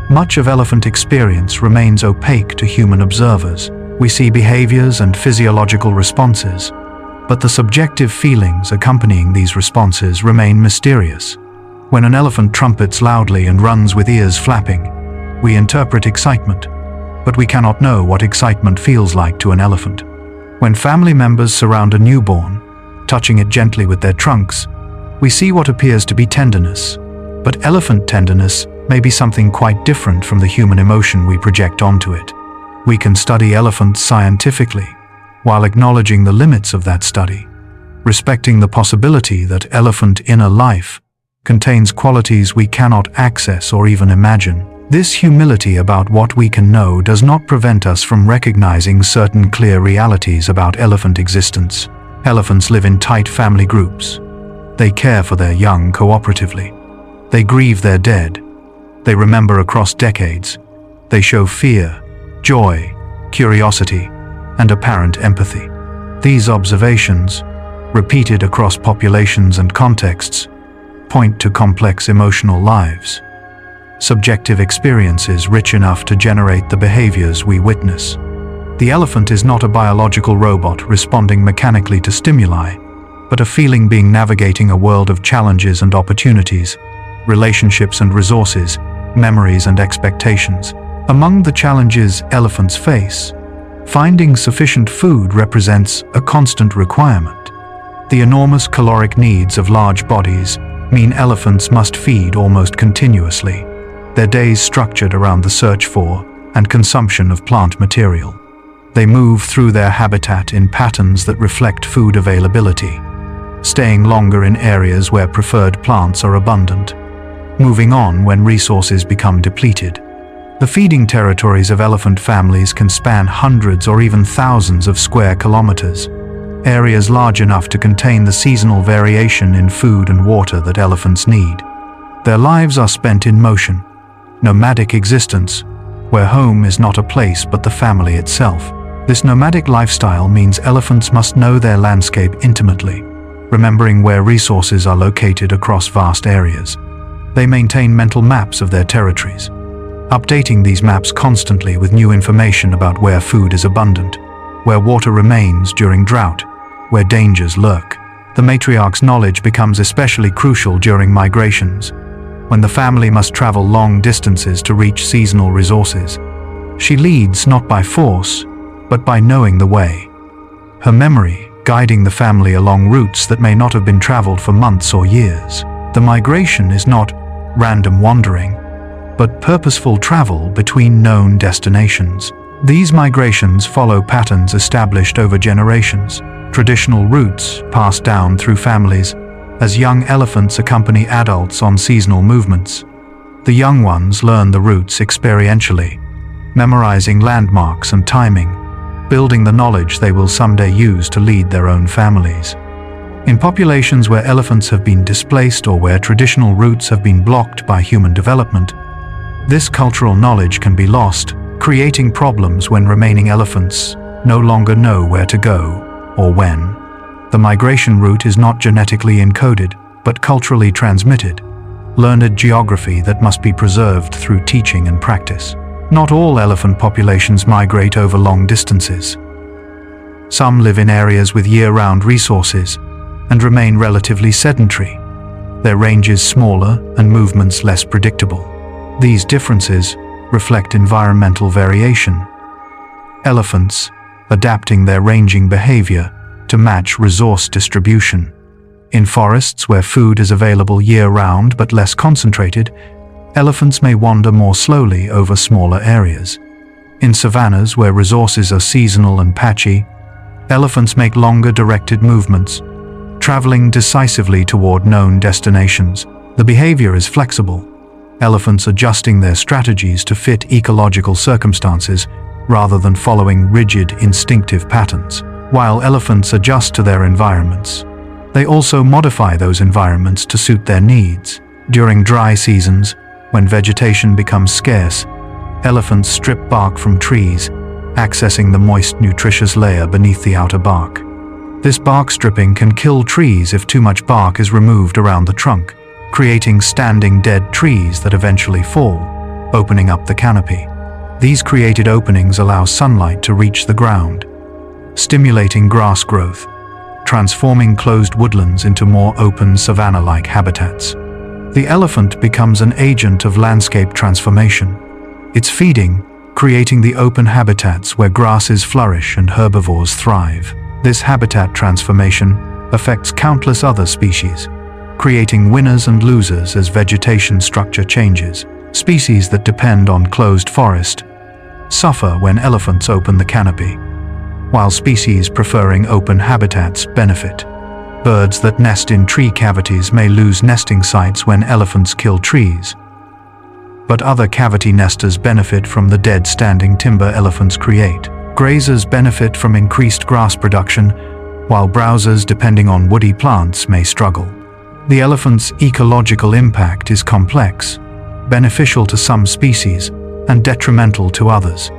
much of elephant experience remains opaque to human observers. We see behaviors and physiological responses, but the subjective feelings accompanying these responses remain mysterious. When an elephant trumpets loudly and runs with ears flapping, we interpret excitement, but we cannot know what excitement feels like to an elephant. When family members surround a newborn, touching it gently with their trunks, we see what appears to be tenderness. But elephant tenderness may be something quite different from the human emotion we project onto it. We can study elephants scientifically, while acknowledging the limits of that study, respecting the possibility that elephant inner life contains qualities we cannot access or even imagine. This humility about what we can know does not prevent us from recognizing certain clear realities about elephant existence. Elephants live in tight family groups. They care for their young cooperatively. They grieve their dead. They remember across decades. They show fear, joy, curiosity, and apparent empathy. These observations, repeated across populations and contexts, point to complex emotional lives, subjective experiences rich enough to generate the behaviors we witness. The elephant is not a biological robot responding mechanically to stimuli, but a feeling being navigating a world of challenges and opportunities, relationships and resources, memories and expectations. Among the challenges elephants face, finding sufficient food represents a constant requirement. The enormous caloric needs of large bodies mean elephants must feed almost continuously, their days structured around the search for and consumption of plant material. They move through their habitat in patterns that reflect food availability, staying longer in areas where preferred plants are abundant, moving on when resources become depleted. The feeding territories of elephant families can span hundreds or even thousands of square kilometers, areas large enough to contain the seasonal variation in food and water that elephants need. Their lives are spent in motion, nomadic existence, where home is not a place but the family itself. This nomadic lifestyle means elephants must know their landscape intimately, remembering where resources are located across vast areas. They maintain mental maps of their territories, updating these maps constantly with new information about where food is abundant, where water remains during drought, where dangers lurk. The matriarch's knowledge becomes especially crucial during migrations, when the family must travel long distances to reach seasonal resources. She leads not by force, but by knowing the way. Her memory guiding the family along routes that may not have been traveled for months or years. The migration is not random wandering, but purposeful travel between known destinations. These migrations follow patterns established over generations, traditional routes passed down through families, as young elephants accompany adults on seasonal movements. The young ones learn the routes experientially, memorizing landmarks and timing, building the knowledge they will someday use to lead their own families. In populations where elephants have been displaced or where traditional routes have been blocked by human development, this cultural knowledge can be lost, creating problems when remaining elephants no longer know where to go or when. The migration route is not genetically encoded, but culturally transmitted, learned geography that must be preserved through teaching and practice. Not all elephant populations migrate over long distances. Some live in areas with year-round resources and remain relatively sedentary. Their range is smaller and movements less predictable. These differences reflect environmental variation. Elephants adapting their ranging behavior to match resource distribution. In forests where food is available year-round but less concentrated, elephants may wander more slowly over smaller areas. In savannas where resources are seasonal and patchy, elephants make longer directed movements, traveling decisively toward known destinations. The behavior is flexible, elephants adjusting their strategies to fit ecological circumstances rather than following rigid instinctive patterns. While elephants adjust to their environments, they also modify those environments to suit their needs. During dry seasons, when vegetation becomes scarce, elephants strip bark from trees, accessing the moist, nutritious layer beneath the outer bark. This bark stripping can kill trees if too much bark is removed around the trunk, creating standing dead trees that eventually fall, opening up the canopy. These created openings allow sunlight to reach the ground, stimulating grass growth, transforming closed woodlands into more open savanna-like habitats. The elephant becomes an agent of landscape transformation. It's feeding, creating the open habitats where grasses flourish and herbivores thrive. This habitat transformation affects countless other species, creating winners and losers as vegetation structure changes. Species that depend on closed forest suffer when elephants open the canopy, while species preferring open habitats benefit. Birds that nest in tree cavities may lose nesting sites when elephants kill trees, but other cavity nesters benefit from the dead standing timber elephants create. Grazers benefit from increased grass production, while browsers depending on woody plants may struggle. The elephant's ecological impact is complex, beneficial to some species and detrimental to others,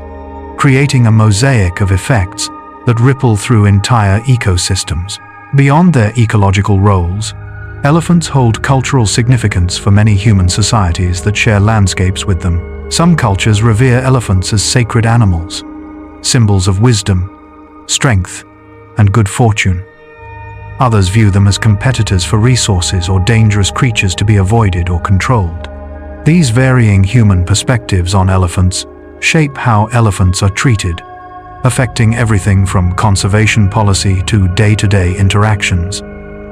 creating a mosaic of effects that ripple through entire ecosystems. Beyond their ecological roles, elephants hold cultural significance for many human societies that share landscapes with them. Some cultures revere elephants as sacred animals, symbols of wisdom, strength, and good fortune. Others view them as competitors for resources or dangerous creatures to be avoided or controlled. These varying human perspectives on elephants shape how elephants are treated, affecting everything from conservation policy to day-to-day interactions.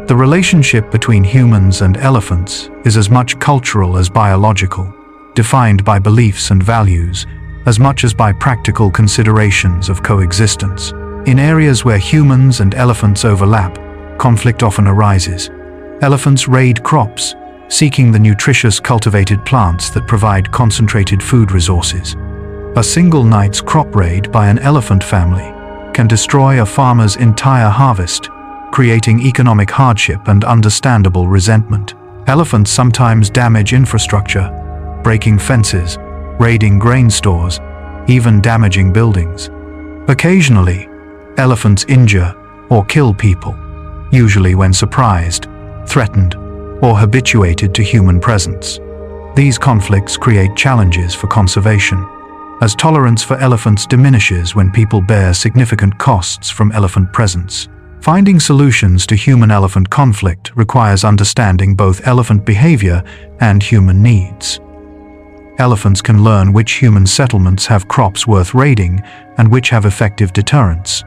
The relationship between humans and elephants is as much cultural as biological, defined by beliefs and values as much as by practical considerations of coexistence. In areas where humans and elephants overlap, conflict often arises. Elephants raid crops, seeking the nutritious cultivated plants that provide concentrated food resources. A single night's crop raid by an elephant family can destroy a farmer's entire harvest, creating economic hardship and understandable resentment. Elephants sometimes damage infrastructure, breaking fences, raiding grain stores, even damaging buildings. Occasionally, elephants injure or kill people, usually when surprised, threatened, or habituated to human presence. These conflicts create challenges for conservation, as tolerance for elephants diminishes when people bear significant costs from elephant presence. Finding solutions to human-elephant conflict requires understanding both elephant behavior and human needs. Elephants can learn which human settlements have crops worth raiding and which have effective deterrents.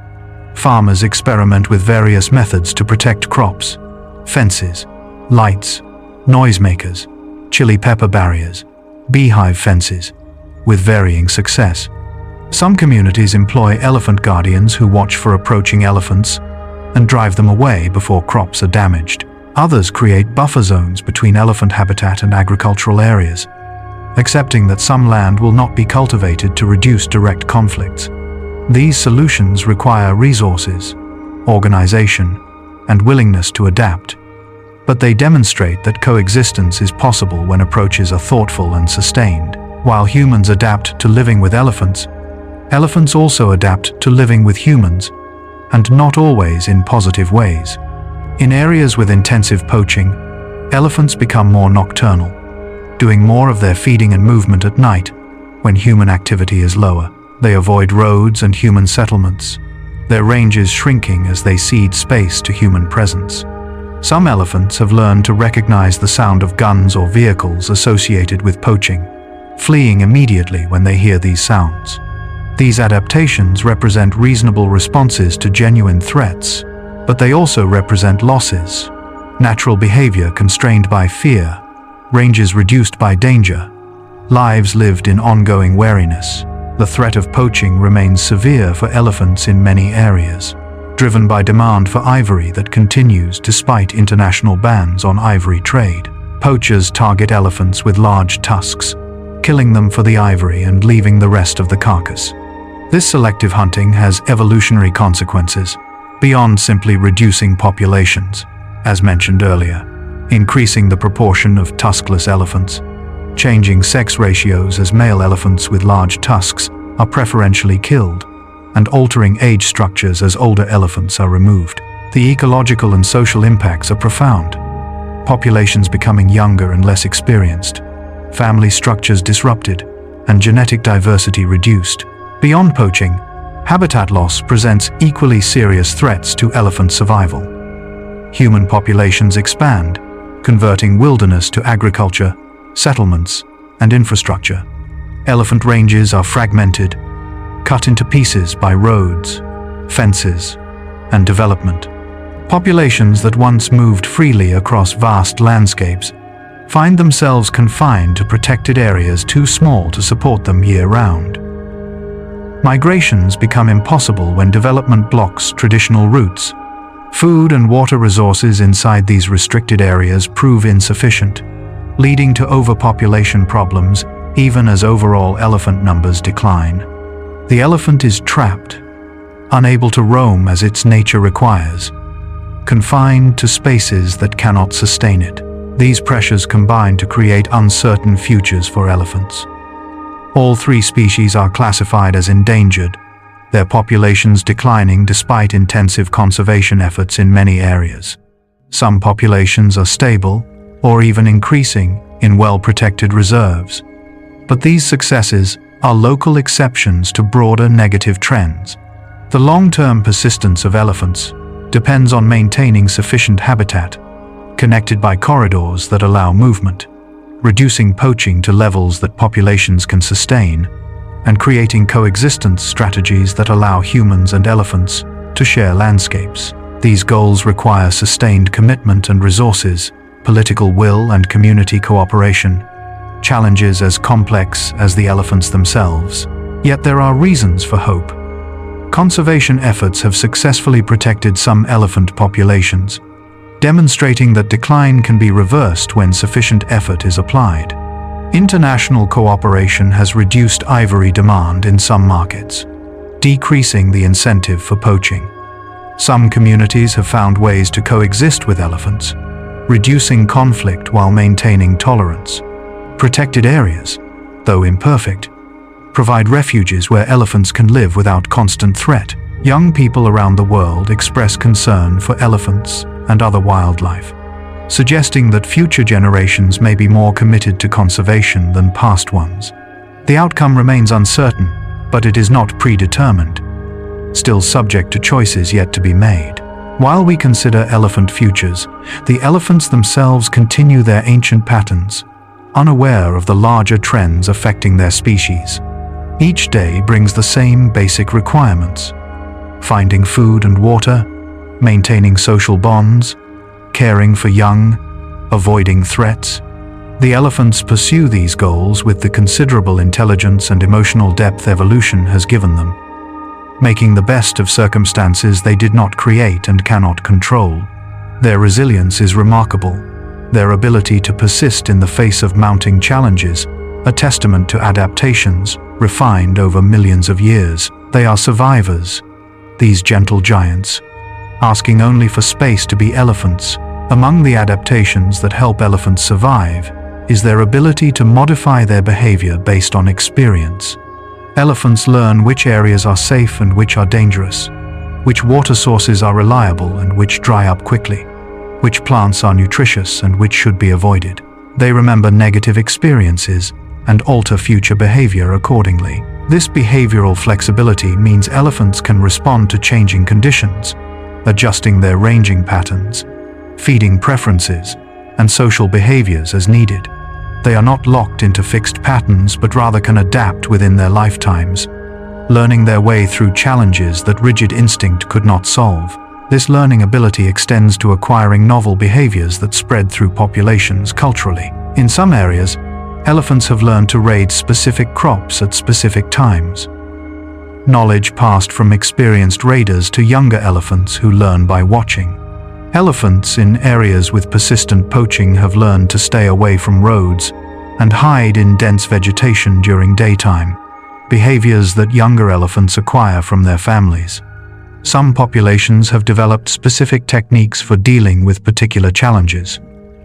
Farmers experiment with various methods to protect crops: fences, lights, noisemakers, chili pepper barriers, beehive fences, with varying success. Some communities employ elephant guardians who watch for approaching elephants and drive them away before crops are damaged. Others create buffer zones between elephant habitat and agricultural areas, accepting that some land will not be cultivated to reduce direct conflicts. These solutions require resources, organization, and willingness to adapt, but they demonstrate that coexistence is possible when approaches are thoughtful and sustained. While humans adapt to living with elephants, Elephants also adapt to living with humans, and not always in positive ways. In areas with intensive poaching, elephants become more nocturnal, doing more of their feeding and movement at night when human activity is lower. They avoid roads and human settlements, their ranges shrinking as they cede space to human presence. Some elephants have learned to recognize the sound of guns or vehicles associated with poaching, fleeing immediately when they hear these sounds. These adaptations represent reasonable responses to genuine threats, but they also represent losses. Natural behavior constrained by fear, ranges reduced by danger, lives lived in ongoing wariness. The threat of poaching remains severe for elephants in many areas, driven by demand for ivory that continues despite international bans on ivory trade. Poachers target elephants with large tusks, killing them for the ivory and leaving the rest of the carcass. This selective hunting has evolutionary consequences, beyond simply reducing populations, as mentioned earlier, increasing the proportion of tuskless elephants, changing sex ratios as male elephants with large tusks are preferentially killed, and altering age structures as older elephants are removed. The ecological and social impacts are profound. Populations becoming younger and less experienced, family structures disrupted, and genetic diversity reduced. Beyond poaching, habitat loss presents equally serious threats to elephant survival. Human populations expand, converting wilderness to agriculture, settlements, and infrastructure. Elephant ranges are fragmented, cut into pieces by roads, fences, and development. Populations that once moved freely across vast landscapes find themselves confined to protected areas too small to support them year-round. Migrations become impossible when development blocks traditional routes. Food and water resources inside these restricted areas prove insufficient, leading to overpopulation problems even as overall elephant numbers decline. The elephant is trapped, unable to roam as its nature requires, confined to spaces that cannot sustain it. These pressures combine to create uncertain futures for elephants. All three species are classified as endangered, their populations declining despite intensive conservation efforts in many areas. Some populations are stable, or even increasing, in well-protected reserves. But these successes are local exceptions to broader negative trends. The long-term persistence of elephants depends on maintaining sufficient habitat, connected by corridors that allow movement, reducing poaching to levels that populations can sustain, and creating coexistence strategies that allow humans and elephants to share landscapes. These goals require sustained commitment and resources, political will and community cooperation, challenges as complex as the elephants themselves. Yet there are reasons for hope. Conservation efforts have successfully protected some elephant populations, demonstrating that decline can be reversed when sufficient effort is applied. International cooperation has reduced ivory demand in some markets, decreasing the incentive for poaching. Some communities have found ways to coexist with elephants, reducing conflict while maintaining tolerance. Protected areas, though imperfect, provide refuges where elephants can live without constant threat. Young people around the world express concern for elephants and other wildlife, suggesting that future generations may be more committed to conservation than past ones. The outcome remains uncertain, but it is not predetermined, still subject to choices yet to be made. While we consider elephant futures, the elephants themselves continue their ancient patterns, unaware of the larger trends affecting their species. Each day brings the same basic requirements: finding food and water, maintaining social bonds, caring for young, avoiding threats. The elephants pursue these goals with the considerable intelligence and emotional depth evolution has given them, making the best of circumstances they did not create and cannot control. Their resilience is remarkable, their ability to persist in the face of mounting challenges, a testament to adaptations refined over millions of years. They are survivors, these gentle giants, asking only for space to be elephants. Among the adaptations that help elephants survive is their ability to modify their behavior based on experience. Elephants learn which areas are safe and which are dangerous, which water sources are reliable and which dry up quickly, which plants are nutritious and which should be avoided. They remember negative experiences and alter future behavior accordingly. This behavioral flexibility means elephants can respond to changing conditions, adjusting their ranging patterns, feeding preferences, and social behaviors as needed. They are not locked into fixed patterns but rather can adapt within their lifetimes, learning their way through challenges that rigid instinct could not solve. This learning ability extends to acquiring novel behaviors that spread through populations culturally. In some areas, elephants have learned to raid specific crops at specific times. Knowledge passed from experienced raiders to younger elephants who learn by watching. Elephants in areas with persistent poaching have learned to stay away from roads and hide in dense vegetation during daytime, behaviors that younger elephants acquire from their families. Some populations have developed specific techniques for dealing with particular challenges,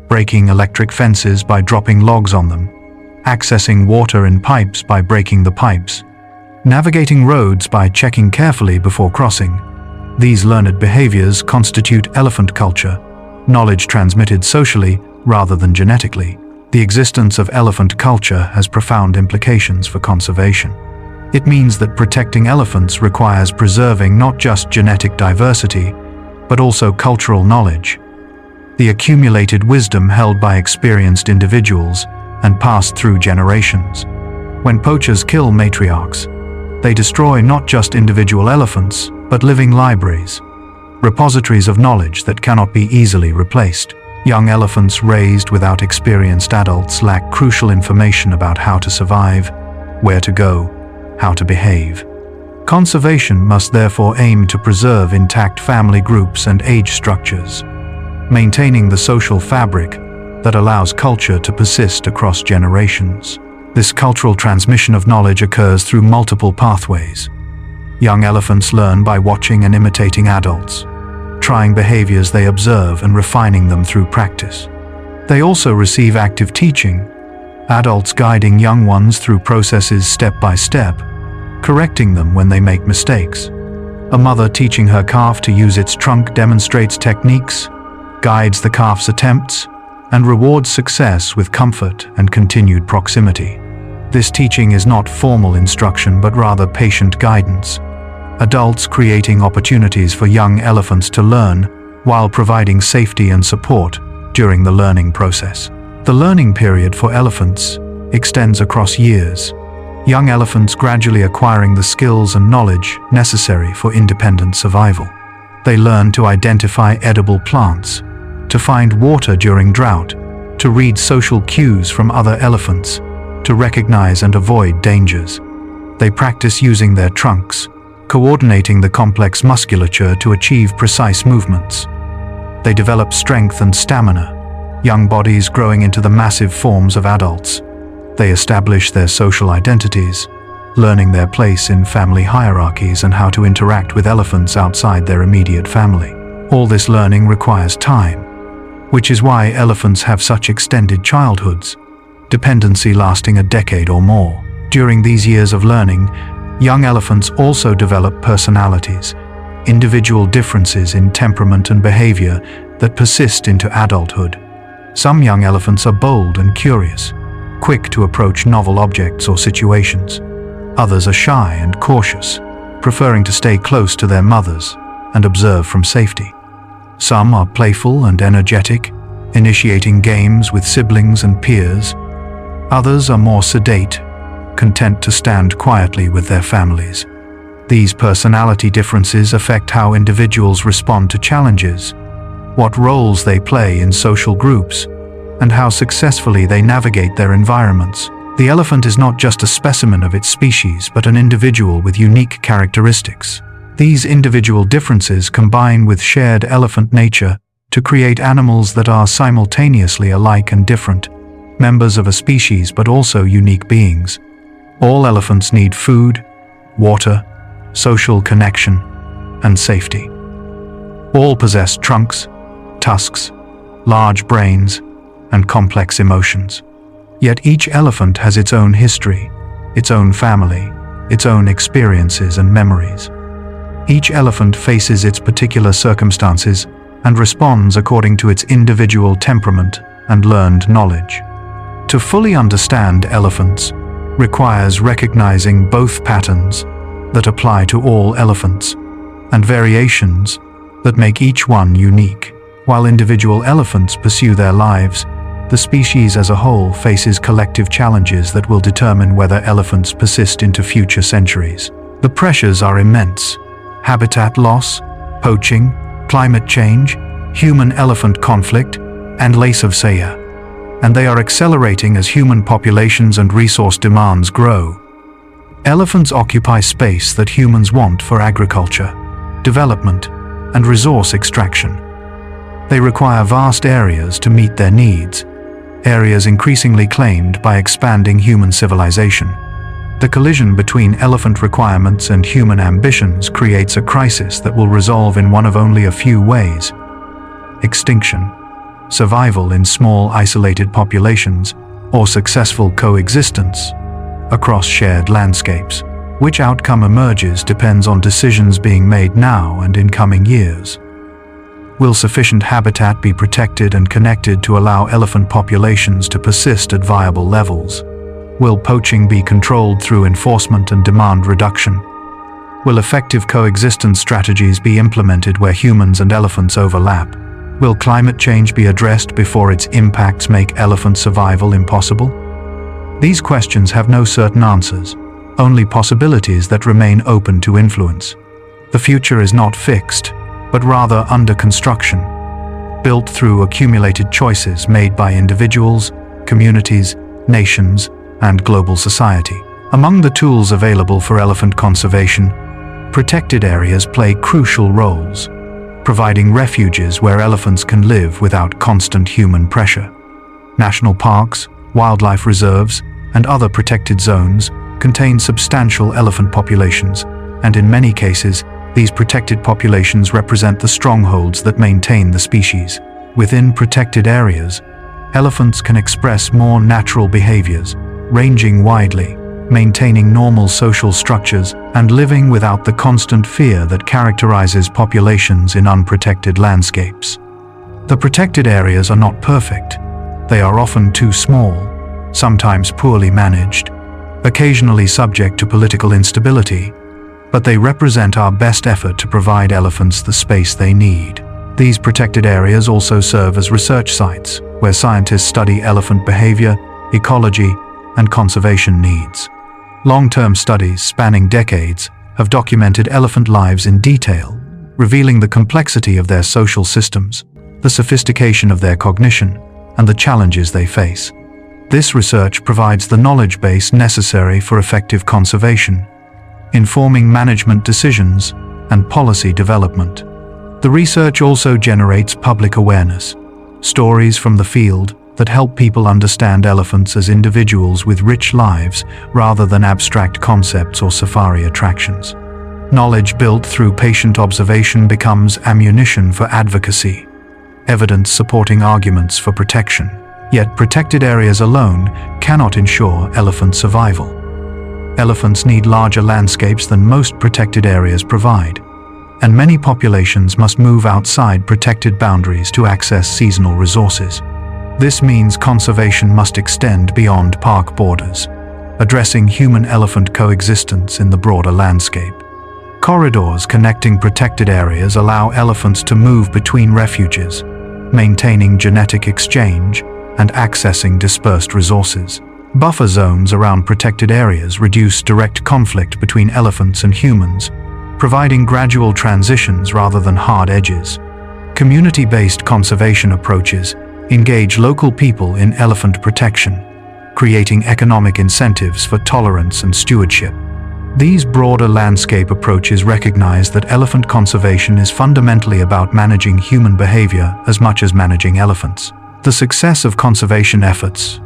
breaking electric fences by dropping logs on them, accessing water in pipes by breaking the pipes, navigating roads by checking carefully before crossing. These learned behaviors constitute elephant culture, knowledge transmitted socially rather than genetically. The existence of elephant culture has profound implications for conservation. It means that protecting elephants requires preserving not just genetic diversity, but also cultural knowledge, the accumulated wisdom held by experienced individuals and passed through generations. When poachers kill matriarchs, they destroy not just individual elephants, but living libraries, repositories of knowledge that cannot be easily replaced. Young elephants raised without experienced adults lack crucial information about how to survive, where to go, how to behave. Conservation must therefore aim to preserve intact family groups and age structures, maintaining the social fabric that allows culture to persist across generations. This cultural transmission of knowledge occurs through multiple pathways. Young elephants learn by watching and imitating adults, trying behaviors they observe and refining them through practice. They also receive active teaching, adults guiding young ones through processes step by step, correcting them when they make mistakes. A mother teaching her calf to use its trunk demonstrates techniques, guides the calf's attempts, and rewards success with comfort and continued proximity. This teaching is not formal instruction but rather patient guidance. Adults creating opportunities for young elephants to learn while providing safety and support during the learning process. The learning period for elephants extends across years, young elephants gradually acquiring the skills and knowledge necessary for independent survival. They learn to identify edible plants, to find water during drought, to read social cues from other elephants, to recognize and avoid dangers. They practice using their trunks, coordinating the complex musculature to achieve precise movements. They develop strength and stamina, young bodies growing into the massive forms of adults. They establish their social identities, learning their place in family hierarchies and how to interact with elephants outside their immediate family. All this learning requires time, which is why elephants have such extended childhoods, dependency lasting a decade or more. During these years of learning, young elephants also develop personalities, individual differences in temperament and behavior that persist into adulthood. Some young elephants are bold and curious, quick to approach novel objects or situations. Others are shy and cautious, preferring to stay close to their mothers and observe from safety. Some are playful and energetic, initiating games with siblings and peers. Others are more sedate, content to stand quietly with their families. These personality differences affect how individuals respond to challenges, what roles they play in social groups, and how successfully they navigate their environments. The elephant is not just a specimen of its species, but an individual with unique characteristics. These individual differences combine with shared elephant nature to create animals that are simultaneously alike and different, members of a species but also unique beings. All elephants need food, water, social connection, and safety. All possess trunks, tusks, large brains, and complex emotions. Yet each elephant has its own history, its own family, its own experiences and memories. Each elephant faces its particular circumstances and responds according to its individual temperament and learned knowledge. To fully understand elephants requires recognizing both patterns that apply to all elephants and variations that make each one unique. While individual elephants pursue their lives, the species as a whole faces collective challenges that will determine whether elephants persist into future centuries. The pressures are immense: habitat loss, poaching, climate change, human-elephant conflict, and laissez-faire. And they are accelerating as human populations and resource demands grow. Elephants occupy space that humans want for agriculture, development, and resource extraction. They require vast areas to meet their needs, areas increasingly claimed by expanding human civilization. The collision between elephant requirements and human ambitions creates a crisis that will resolve in one of only a few ways: extinction, survival in small isolated populations, or successful coexistence across shared landscapes. Which outcome emerges depends on decisions being made now and in coming years. Will sufficient habitat be protected and connected to allow elephant populations to persist at viable levels? Will poaching be controlled through enforcement and demand reduction? Will effective coexistence strategies be implemented where humans and elephants overlap? Will climate change be addressed before its impacts make elephant survival impossible? These questions have no certain answers, only possibilities that remain open to influence. The future is not fixed, but rather under construction, built through accumulated choices made by individuals, communities, nations, and global society. Among the tools available for elephant conservation, protected areas play crucial roles, providing refuges where elephants can live without constant human pressure. National parks, wildlife reserves, and other protected zones contain substantial elephant populations, and in many cases, these protected populations represent the strongholds that maintain the species. Within protected areas, elephants can express more natural behaviors, ranging widely, maintaining normal social structures, and living without the constant fear that characterizes populations in unprotected landscapes. The protected areas are not perfect. They are often too small, sometimes poorly managed, occasionally subject to political instability, but they represent our best effort to provide elephants the space they need. These protected areas also serve as research sites, where scientists study elephant behavior, ecology, and conservation needs. Long-term studies spanning decades have documented elephant lives in detail, revealing the complexity of their social systems, the sophistication of their cognition, and the challenges they face. This research provides the knowledge base necessary for effective conservation, informing management decisions and policy development. The research also generates public awareness, stories from the field that help people understand elephants as individuals with rich lives rather than abstract concepts or safari attractions. Knowledge built through patient observation becomes ammunition for advocacy, evidence supporting arguments for protection. Yet protected areas alone cannot ensure elephant survival. Elephants need larger landscapes than most protected areas provide, and many populations must move outside protected boundaries to access seasonal resources. This means conservation must extend beyond park borders, addressing human-elephant coexistence in the broader landscape. Corridors connecting protected areas allow elephants to move between refuges, maintaining genetic exchange and accessing dispersed resources. Buffer zones around protected areas reduce direct conflict between elephants and humans, providing gradual transitions rather than hard edges. Community-based conservation approaches engage local people in elephant protection, creating economic incentives for tolerance and stewardship. These broader landscape approaches recognize that elephant conservation is fundamentally about managing human behavior as much as managing elephants. The success of conservation efforts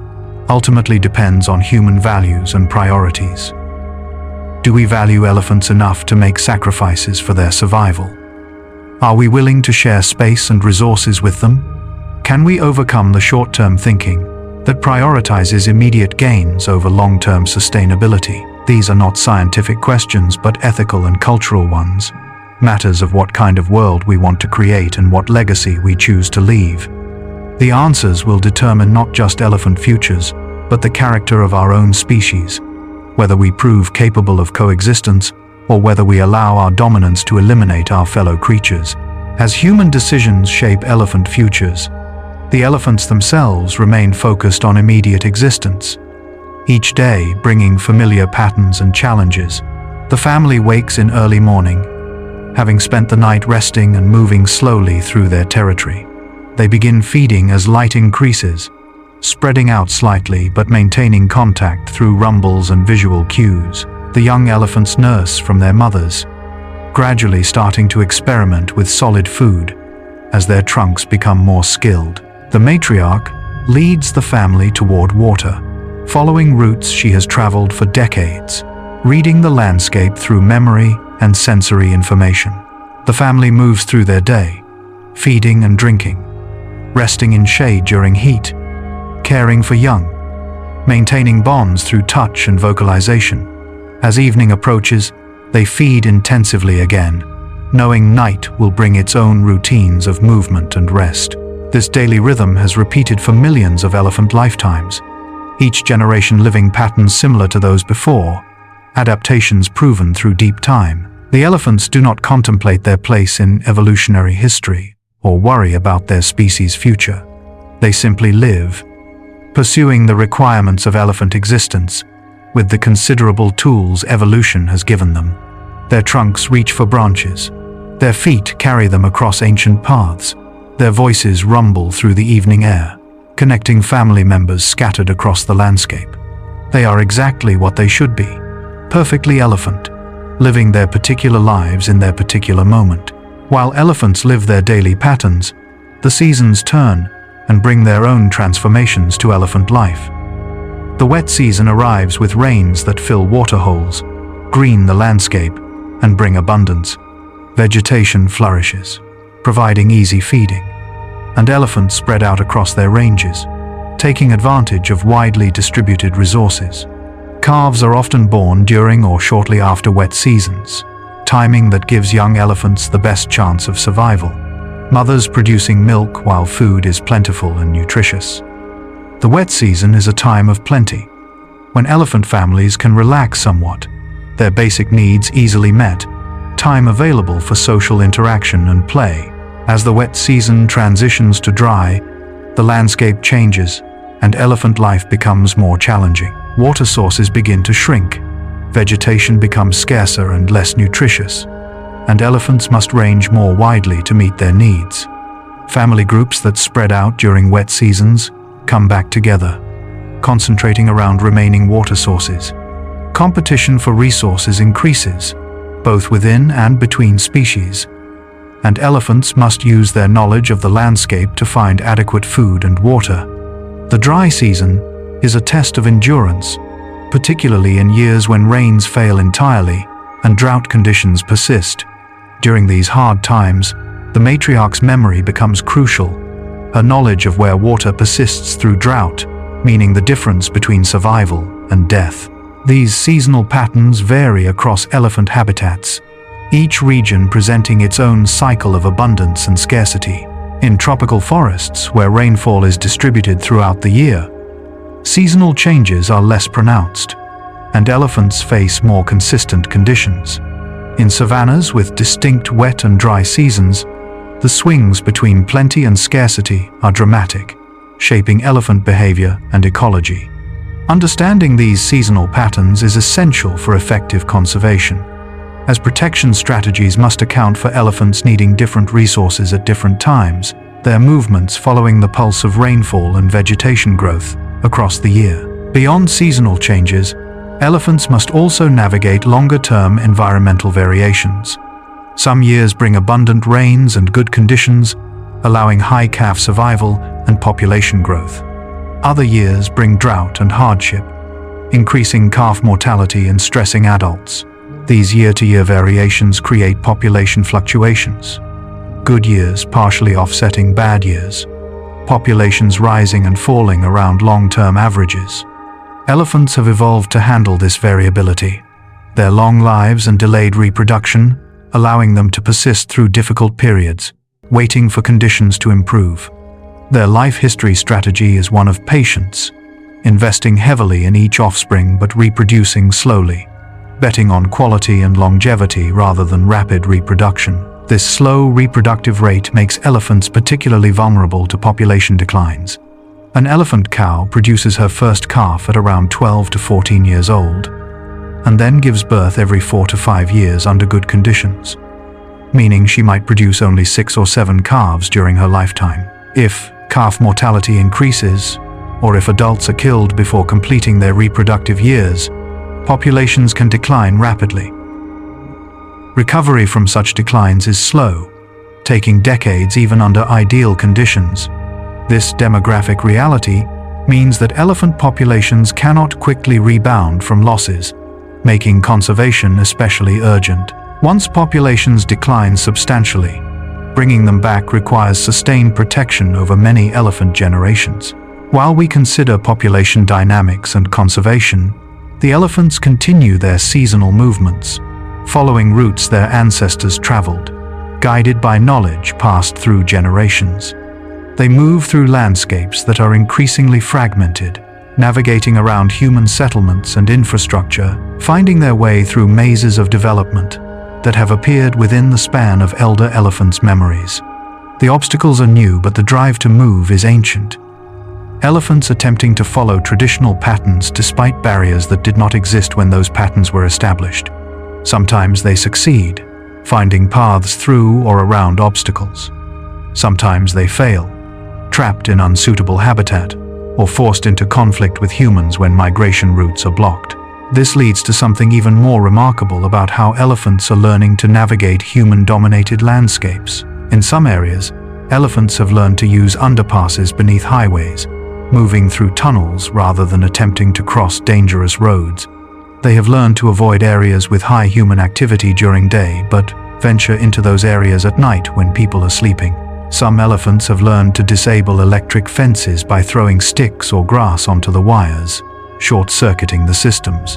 ultimately depends on human values and priorities. Do we value elephants enough to make sacrifices for their survival? Are we willing to share space and resources with them? Can we overcome the short-term thinking that prioritizes immediate gains over long-term sustainability? These are not scientific questions, but ethical and cultural ones, matters of what kind of world we want to create and what legacy we choose to leave. The answers will determine not just elephant futures, but the character of our own species, whether we prove capable of coexistence or whether we allow our dominance to eliminate our fellow creatures. As human decisions shape elephant futures, the elephants themselves remain focused on immediate existence. Each day bringing familiar patterns and challenges, the family wakes in early morning, having spent the night resting and moving slowly through their territory. They begin feeding as light increases, spreading out slightly but maintaining contact through rumbles and visual cues. The young elephants nurse from their mothers, gradually starting to experiment with solid food as their trunks become more skilled. The matriarch leads the family toward water, following routes she has traveled for decades, reading the landscape through memory and sensory information. The family moves through their day, feeding and drinking, resting in shade during heat, caring for young, maintaining bonds through touch and vocalization. As evening approaches, they feed intensively again, knowing night will bring its own routines of movement and rest. This daily rhythm has repeated for millions of elephant lifetimes, each generation living patterns similar to those before, adaptations proven through deep time. The elephants do not contemplate their place in evolutionary history or worry about their species' future. They simply live, pursuing the requirements of elephant existence with the considerable tools evolution has given them. Their trunks reach for branches, their feet carry them across ancient paths, their voices rumble through the evening air, connecting family members scattered across the landscape. They are exactly what they should be, perfectly elephant, living their particular lives in their particular moment. While elephants live their daily patterns, the seasons turn and bring their own transformations to elephant life. The wet season arrives with rains that fill waterholes, green the landscape, and bring abundance. Vegetation flourishes, providing easy feeding, and elephants spread out across their ranges, taking advantage of widely distributed resources. Calves are often born during or shortly after wet seasons, timing that gives young elephants the best chance of survival. Mothers producing milk while food is plentiful and nutritious. The wet season is a time of plenty, when elephant families can relax somewhat, their basic needs easily met, time available for social interaction and play. As the wet season transitions to dry, the landscape changes and elephant life becomes more challenging. Water sources begin to shrink, vegetation becomes scarcer and less nutritious, and elephants must range more widely to meet their needs. Family groups that spread out during wet seasons come back together, concentrating around remaining water sources. Competition for resources increases, both within and between species, and elephants must use their knowledge of the landscape to find adequate food and water. The dry season is a test of endurance, particularly in years when rains fail entirely and drought conditions persist. During these hard times, the matriarch's memory becomes crucial, her knowledge of where water persists through drought, meaning the difference between survival and death. These seasonal patterns vary across elephant habitats, each region presenting its own cycle of abundance and scarcity. In tropical forests, where rainfall is distributed throughout the year, seasonal changes are less pronounced, and elephants face more consistent conditions. In savannas with distinct wet and dry seasons, the swings between plenty and scarcity are dramatic, shaping elephant behavior and ecology. Understanding these seasonal patterns is essential for effective conservation, as protection strategies must account for elephants needing different resources at different times, their movements following the pulse of rainfall and vegetation growth across the year. Beyond seasonal changes, elephants must also navigate longer-term environmental variations. Some years bring abundant rains and good conditions, allowing high calf survival and population growth. Other years bring drought and hardship, increasing calf mortality and stressing adults. These year-to-year variations create population fluctuations, good years partially offsetting bad years, populations rising and falling around long-term averages. Elephants have evolved to handle this variability. Their long lives and delayed reproduction, allowing them to persist through difficult periods, waiting for conditions to improve. Their life history strategy is one of patience, investing heavily in each offspring but reproducing slowly, betting on quality and longevity rather than rapid reproduction. This slow reproductive rate makes elephants particularly vulnerable to population declines. An elephant cow produces her first calf at around 12 to 14 years old, and then gives birth every 4 to 5 years under good conditions, meaning she might produce only 6 or 7 calves during her lifetime. If calf mortality increases, or if adults are killed before completing their reproductive years, populations can decline rapidly. Recovery from such declines is slow, taking decades even under ideal conditions. This demographic reality means that elephant populations cannot quickly rebound from losses, making conservation especially urgent. Once populations decline substantially, bringing them back requires sustained protection over many elephant generations. While we consider population dynamics and conservation, the elephants continue their seasonal movements, following routes their ancestors traveled, guided by knowledge passed through generations. They move through landscapes that are increasingly fragmented, navigating around human settlements and infrastructure, finding their way through mazes of development that have appeared within the span of elder elephants' memories. The obstacles are new, but the drive to move is ancient. Elephants attempting to follow traditional patterns despite barriers that did not exist when those patterns were established. Sometimes they succeed, finding paths through or around obstacles. Sometimes they fail, trapped in unsuitable habitat, or forced into conflict with humans when migration routes are blocked. This leads to something even more remarkable about how elephants are learning to navigate human-dominated landscapes. In some areas, elephants have learned to use underpasses beneath highways, moving through tunnels rather than attempting to cross dangerous roads. They have learned to avoid areas with high human activity during day, but venture into those areas at night when people are sleeping. Some elephants have learned to disable electric fences by throwing sticks or grass onto the wires, short-circuiting the systems.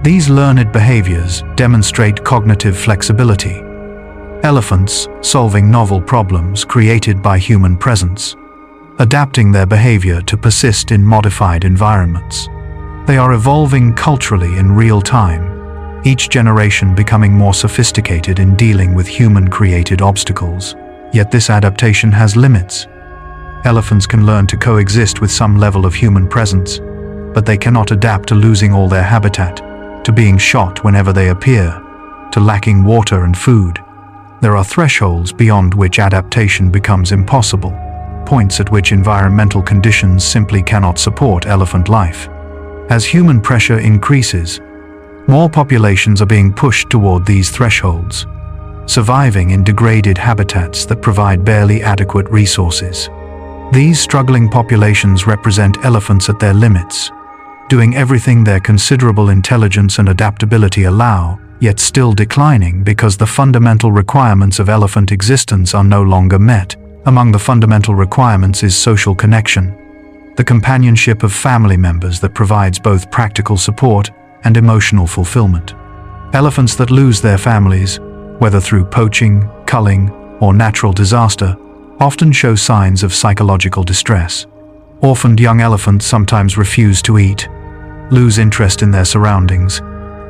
These learned behaviors demonstrate cognitive flexibility. Elephants solving novel problems created by human presence, adapting their behavior to persist in modified environments. They are evolving culturally in real time, each generation becoming more sophisticated in dealing with human-created obstacles. Yet this adaptation has limits. Elephants can learn to coexist with some level of human presence, but they cannot adapt to losing all their habitat, to being shot whenever they appear, to lacking water and food. There are thresholds beyond which adaptation becomes impossible, points at which environmental conditions simply cannot support elephant life. As human pressure increases, more populations are being pushed toward these thresholds, surviving in degraded habitats that provide barely adequate resources. These struggling populations represent elephants at their limits, doing everything their considerable intelligence and adaptability allow, yet still declining because the fundamental requirements of elephant existence are no longer met. Among the fundamental requirements is social connection, the companionship of family members that provides both practical support and emotional fulfillment. Elephants that lose their families, whether through poaching, culling, or natural disaster, often show signs of psychological distress. Orphaned young elephants sometimes refuse to eat, lose interest in their surroundings,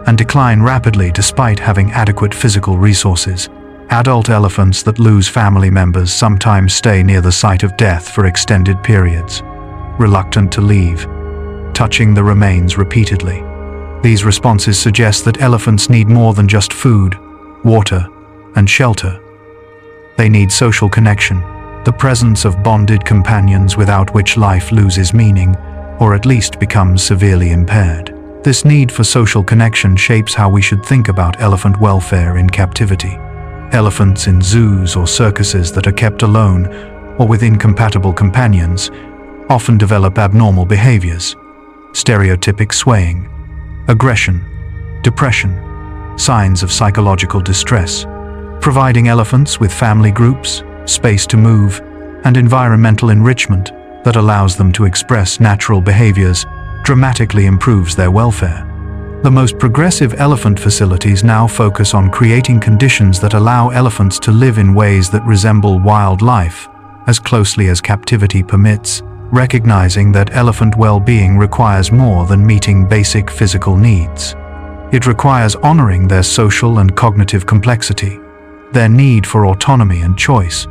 and decline rapidly despite having adequate physical resources. Adult elephants that lose family members sometimes stay near the site of death for extended periods, reluctant to leave, touching the remains repeatedly. These responses suggest that elephants need more than just food, water, and shelter. They need social connection, the presence of bonded companions without which life loses meaning, or at least becomes severely impaired. This need for social connection shapes how we should think about elephant welfare in captivity. Elephants in zoos or circuses that are kept alone or with incompatible companions often develop abnormal behaviors, stereotypic swaying, aggression, depression, signs of psychological distress. Providing elephants with family groups, space to move, and environmental enrichment that allows them to express natural behaviors dramatically improves their welfare. The most progressive elephant facilities now focus on creating conditions that allow elephants to live in ways that resemble wildlife, as closely as captivity permits, recognizing that elephant well-being requires more than meeting basic physical needs. It requires honoring their social and cognitive complexity, their need for autonomy and choice,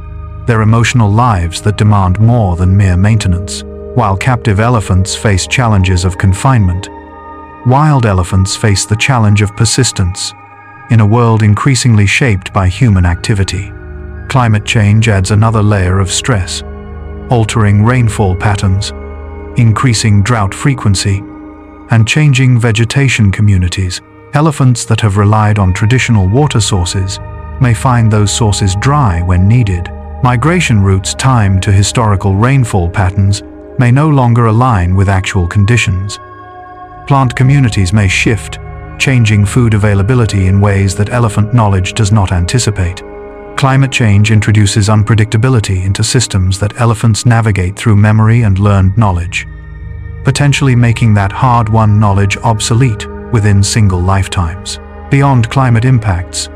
their emotional lives that demand more than mere maintenance. While captive elephants face challenges of confinement, wild elephants face the challenge of persistence in a world increasingly shaped by human activity. Climate change adds another layer of stress, altering rainfall patterns, increasing drought frequency, and changing vegetation communities. Elephants that have relied on traditional water sources may find those sources dry when needed. Migration routes timed to historical rainfall patterns may no longer align with actual conditions. Plant communities may shift, changing food availability in ways that elephant knowledge does not anticipate. Climate change introduces unpredictability into systems that elephants navigate through memory and learned knowledge, potentially making that hard-won knowledge obsolete within single lifetimes. Beyond climate impacts,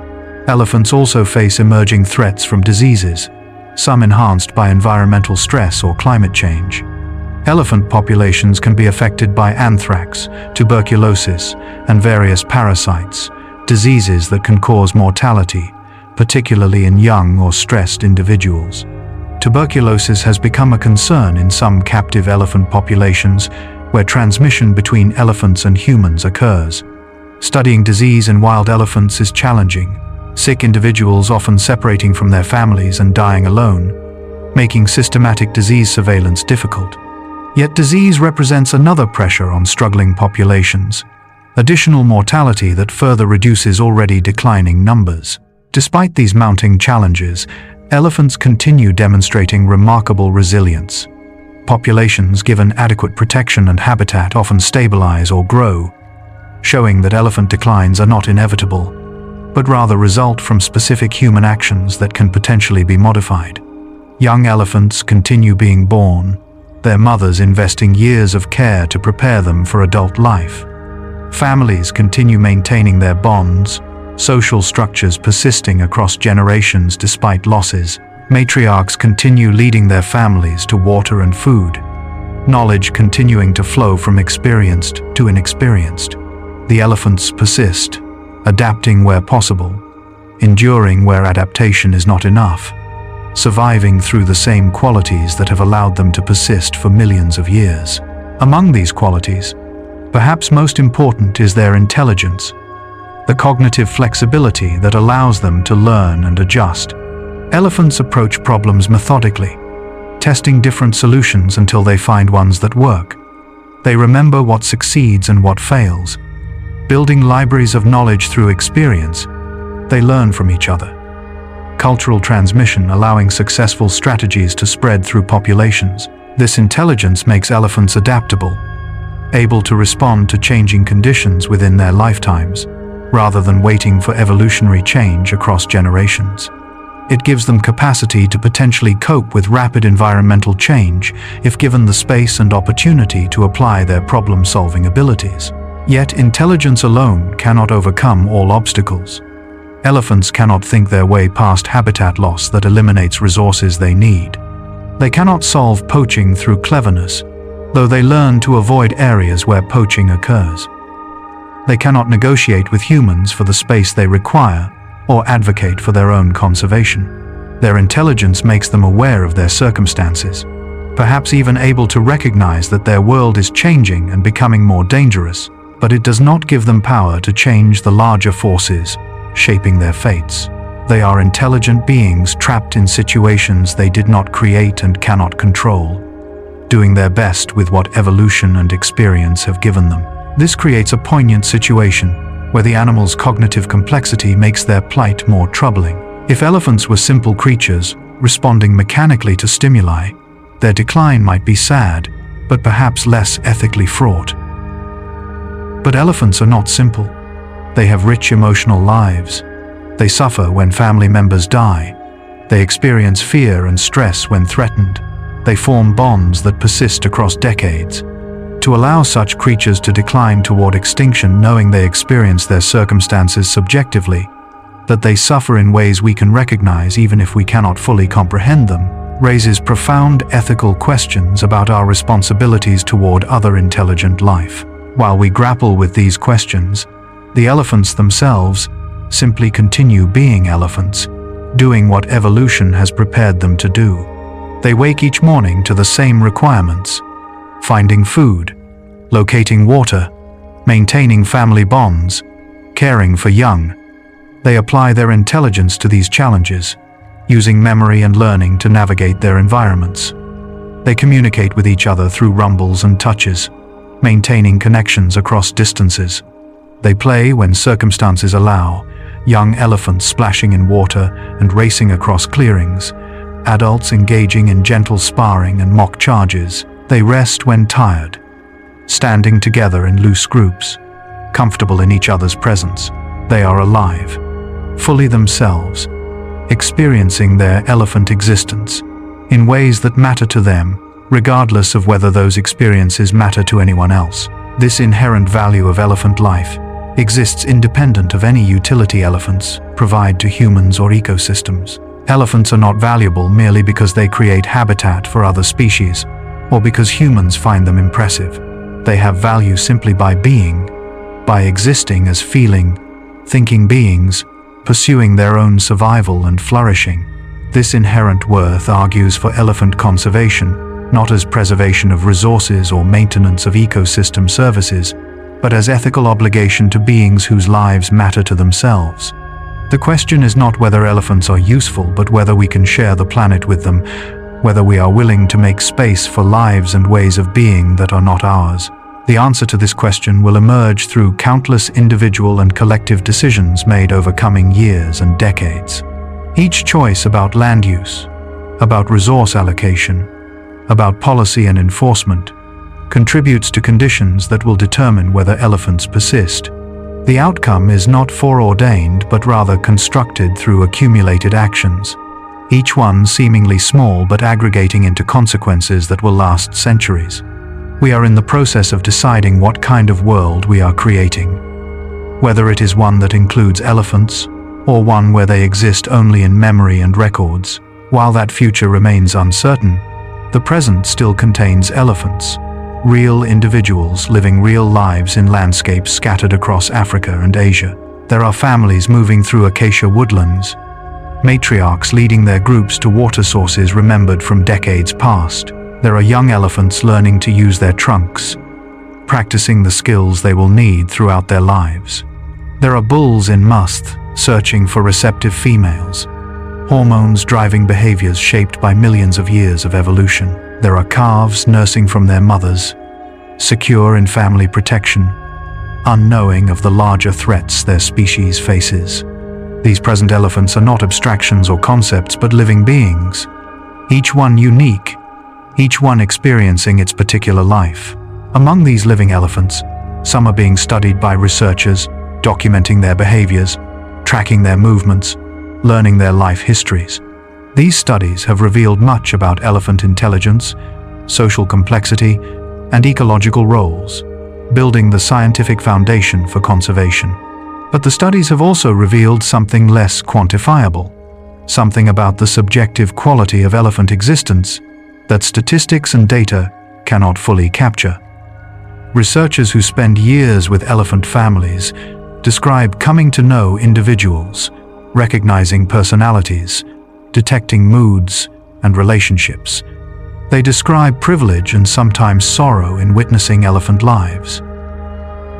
elephants also face emerging threats from diseases, some enhanced by environmental stress or climate change. Elephant populations can be affected by anthrax, tuberculosis, and various parasites, diseases that can cause mortality, particularly in young or stressed individuals. Tuberculosis has become a concern in some captive elephant populations where transmission between elephants and humans occurs. Studying disease in wild elephants is challenging, sick individuals often separating from their families and dying alone, making systematic disease surveillance difficult. Yet disease represents another pressure on struggling populations, additional mortality that further reduces already declining numbers. Despite these mounting challenges, elephants continue demonstrating remarkable resilience. Populations given adequate protection and habitat often stabilize or grow, showing that elephant declines are not inevitable, but rather result from specific human actions that can potentially be modified. Young elephants continue being born, their mothers investing years of care to prepare them for adult life. Families continue maintaining their bonds, social structures persisting across generations despite losses. Matriarchs continue leading their families to water and food, knowledge continuing to flow from experienced to inexperienced. The elephants persist, adapting where possible, enduring where adaptation is not enough, surviving through the same qualities that have allowed them to persist for millions of years. Among these qualities, perhaps most important is their intelligence, the cognitive flexibility that allows them to learn and adjust. Elephants approach problems methodically, testing different solutions until they find ones that work. They remember what succeeds and what fails. Building libraries of knowledge through experience, they learn from each other. Cultural transmission allowing successful strategies to spread through populations. This intelligence makes elephants adaptable, able to respond to changing conditions within their lifetimes, rather than waiting for evolutionary change across generations. It gives them capacity to potentially cope with rapid environmental change if given the space and opportunity to apply their problem-solving abilities. Yet intelligence alone cannot overcome all obstacles. Elephants cannot think their way past habitat loss that eliminates resources they need. They cannot solve poaching through cleverness, though they learn to avoid areas where poaching occurs. They cannot negotiate with humans for the space they require or advocate for their own conservation. Their intelligence makes them aware of their circumstances, perhaps even able to recognize that their world is changing and becoming more dangerous, but it does not give them power to change the larger forces shaping their fates. They are intelligent beings trapped in situations they did not create and cannot control, doing their best with what evolution and experience have given them. This creates a poignant situation where the animal's cognitive complexity makes their plight more troubling. If elephants were simple creatures, responding mechanically to stimuli, their decline might be sad, but perhaps less ethically fraught. But elephants are not simple. They have rich emotional lives. They suffer when family members die. They experience fear and stress when threatened. They form bonds that persist across decades. To allow such creatures to decline toward extinction knowing they experience their circumstances subjectively, that they suffer in ways we can recognize even if we cannot fully comprehend them, raises profound ethical questions about our responsibilities toward other intelligent life. While we grapple with these questions, the elephants themselves simply continue being elephants, doing what evolution has prepared them to do. They wake each morning to the same requirements: finding food, locating water, maintaining family bonds, caring for young. They apply their intelligence to these challenges, using memory and learning to navigate their environments. They communicate with each other through rumbles and touches, maintaining connections across distances. They play when circumstances allow, young elephants splashing in water and racing across clearings, adults engaging in gentle sparring and mock charges. They rest when tired, standing together in loose groups, comfortable in each other's presence. They are alive, fully themselves, experiencing their elephant existence in ways that matter to them, regardless of whether those experiences matter to anyone else. This inherent value of elephant life exists independent of any utility elephants provide to humans or ecosystems. Elephants are not valuable merely because they create habitat for other species, or because humans find them impressive. They have value simply by being, by existing as feeling, thinking beings, pursuing their own survival and flourishing. This inherent worth argues for elephant conservation, not as preservation of resources or maintenance of ecosystem services, but as ethical obligation to beings whose lives matter to themselves. The question is not whether elephants are useful, but whether we can share the planet with them, whether we are willing to make space for lives and ways of being that are not ours. The answer to this question will emerge through countless individual and collective decisions made over coming years and decades. Each choice about land use, about resource allocation, about policy and enforcement, contributes to conditions that will determine whether elephants persist. The outcome is not foreordained, but rather constructed through accumulated actions, each one seemingly small but aggregating into consequences that will last centuries. We are in the process of deciding what kind of world we are creating, whether it is one that includes elephants, or one where they exist only in memory and records. While that future remains uncertain, the present still contains elephants, real individuals living real lives in landscapes scattered across Africa and Asia. There are families moving through acacia woodlands, matriarchs leading their groups to water sources remembered from decades past. There are young elephants learning to use their trunks, practicing the skills they will need throughout their lives. There are bulls in musth, searching for receptive females, hormones driving behaviors shaped by millions of years of evolution. There are calves nursing from their mothers, secure in family protection, unknowing of the larger threats their species faces. These present elephants are not abstractions or concepts, but living beings, each one unique, each one experiencing its particular life. Among these living elephants, some are being studied by researchers, documenting their behaviors, tracking their movements, learning their life histories. These studies have revealed much about elephant intelligence, social complexity, and ecological roles, building the scientific foundation for conservation. But the studies have also revealed something less quantifiable, something about the subjective quality of elephant existence that statistics and data cannot fully capture. Researchers who spend years with elephant families describe coming to know individuals, recognizing personalities, detecting moods and relationships. They describe privilege and sometimes sorrow in witnessing elephant lives,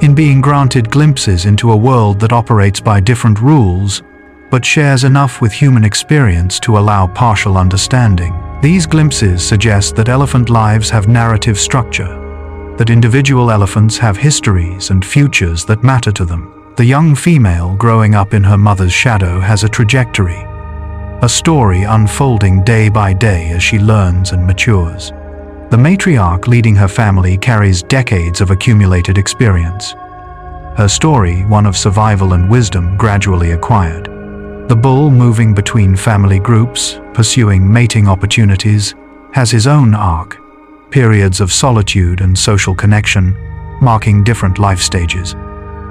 in being granted glimpses into a world that operates by different rules, but shares enough with human experience to allow partial understanding. These glimpses suggest that elephant lives have narrative structure, that individual elephants have histories and futures that matter to them. The young female growing up in her mother's shadow has a trajectory, a story unfolding day by day as she learns and matures. The matriarch leading her family carries decades of accumulated experience. Her story, one of survival and wisdom gradually acquired. The bull moving between family groups, pursuing mating opportunities, has his own arc, periods of solitude and social connection, marking different life stages.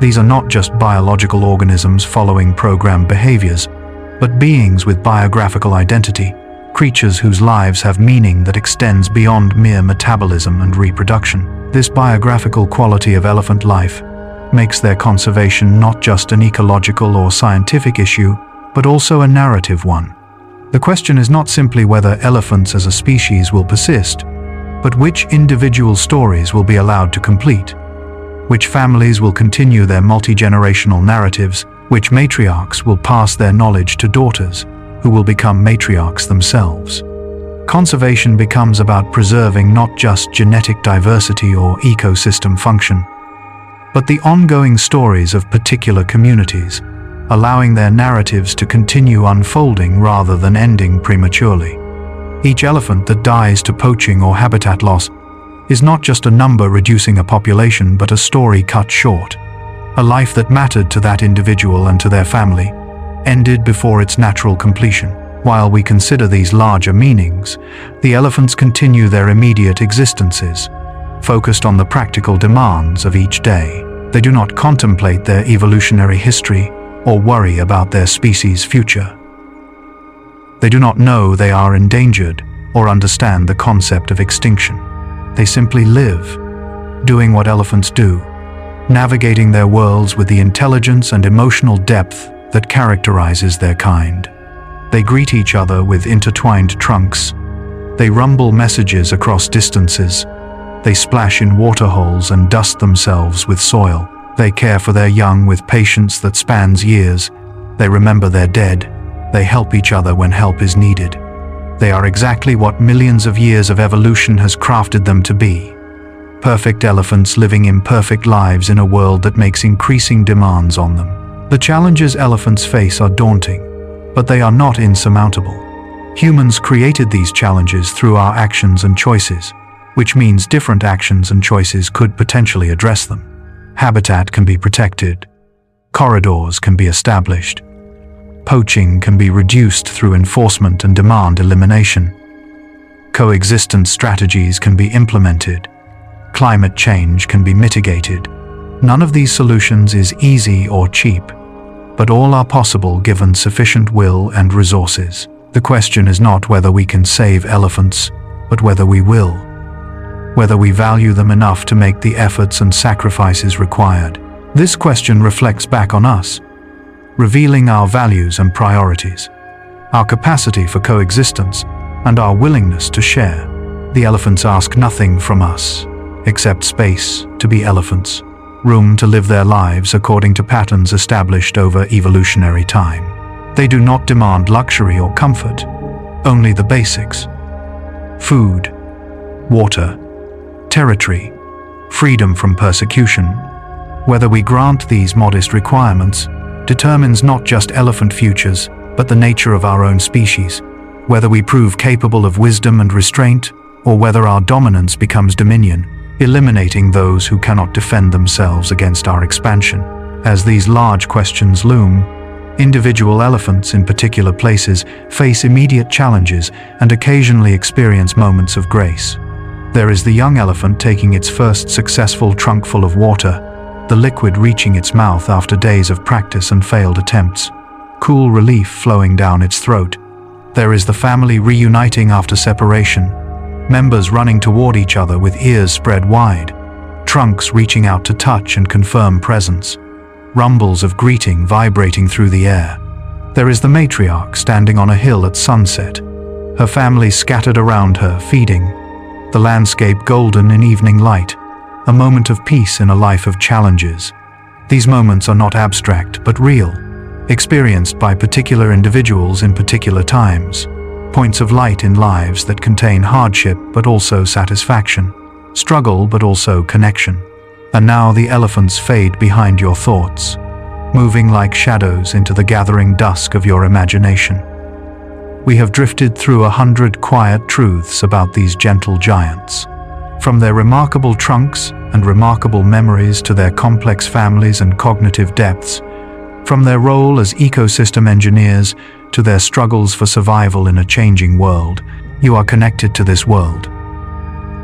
These are not just biological organisms following programmed behaviors, but beings with biographical identity, creatures whose lives have meaning that extends beyond mere metabolism and reproduction. This biographical quality of elephant life makes their conservation not just an ecological or scientific issue, but also a narrative one. The question is not simply whether elephants as a species will persist, but which individual stories will be allowed to complete, which families will continue their multi-generational narratives, which matriarchs will pass their knowledge to daughters, who will become matriarchs themselves. Conservation becomes about preserving not just genetic diversity or ecosystem function, but the ongoing stories of particular communities, allowing their narratives to continue unfolding rather than ending prematurely. Each elephant that dies to poaching or habitat loss is not just a number reducing a population, but a story cut short. A life that mattered to that individual and to their family ended before its natural completion. While we consider these larger meanings, the elephants continue their immediate existences, focused on the practical demands of each day. They do not contemplate their evolutionary history or worry about their species' future. They do not know they are endangered or understand the concept of extinction. They simply live, doing what elephants do, navigating their worlds with the intelligence and emotional depth that characterizes their kind. They greet each other with intertwined trunks. They rumble messages across distances. They splash in waterholes and dust themselves with soil. They care for their young with patience that spans years. They remember their dead. They help each other when help is needed. They are exactly what millions of years of evolution has crafted them to be. Perfect elephants living imperfect lives in a world that makes increasing demands on them. The challenges elephants face are daunting, but they are not insurmountable. Humans created these challenges through our actions and choices, which means different actions and choices could potentially address them. Habitat can be protected. Corridors can be established. Poaching can be reduced through enforcement and demand elimination. Coexistence strategies can be implemented. Climate change can be mitigated. None of these solutions is easy or cheap, but all are possible given sufficient will and resources. The question is not whether we can save elephants, but whether we will. Whether we value them enough to make the efforts and sacrifices required. This question reflects back on us, revealing our values and priorities, our capacity for coexistence, and our willingness to share. The elephants ask nothing from us, except space to be elephants, room to live their lives according to patterns established over evolutionary time. They do not demand luxury or comfort, only the basics: food, water, territory, freedom from persecution. Whether we grant these modest requirements determines not just elephant futures, but the nature of our own species. Whether we prove capable of wisdom and restraint, or whether our dominance becomes dominion, eliminating those who cannot defend themselves against our expansion. As these large questions loom, individual elephants in particular places face immediate challenges and occasionally experience moments of grace. There is the young elephant taking its first successful trunkful of water, the liquid reaching its mouth after days of practice and failed attempts, cool relief flowing down its throat. There is the family reuniting after separation, members running toward each other with ears spread wide, trunks reaching out to touch and confirm presence, rumbles of greeting vibrating through the air. There is the matriarch standing on a hill at sunset, her family scattered around her, feeding, the landscape golden in evening light, a moment of peace in a life of challenges. These moments are not abstract but real, experienced by particular individuals in particular times, points of light in lives that contain hardship but also satisfaction, struggle but also connection. And now the elephants fade behind your thoughts, moving like shadows into the gathering dusk of your imagination. We have drifted through 100 quiet truths about these gentle giants. From their remarkable trunks and remarkable memories to their complex families and cognitive depths, from their role as ecosystem engineers to their struggles for survival in a changing world, you are connected to this world.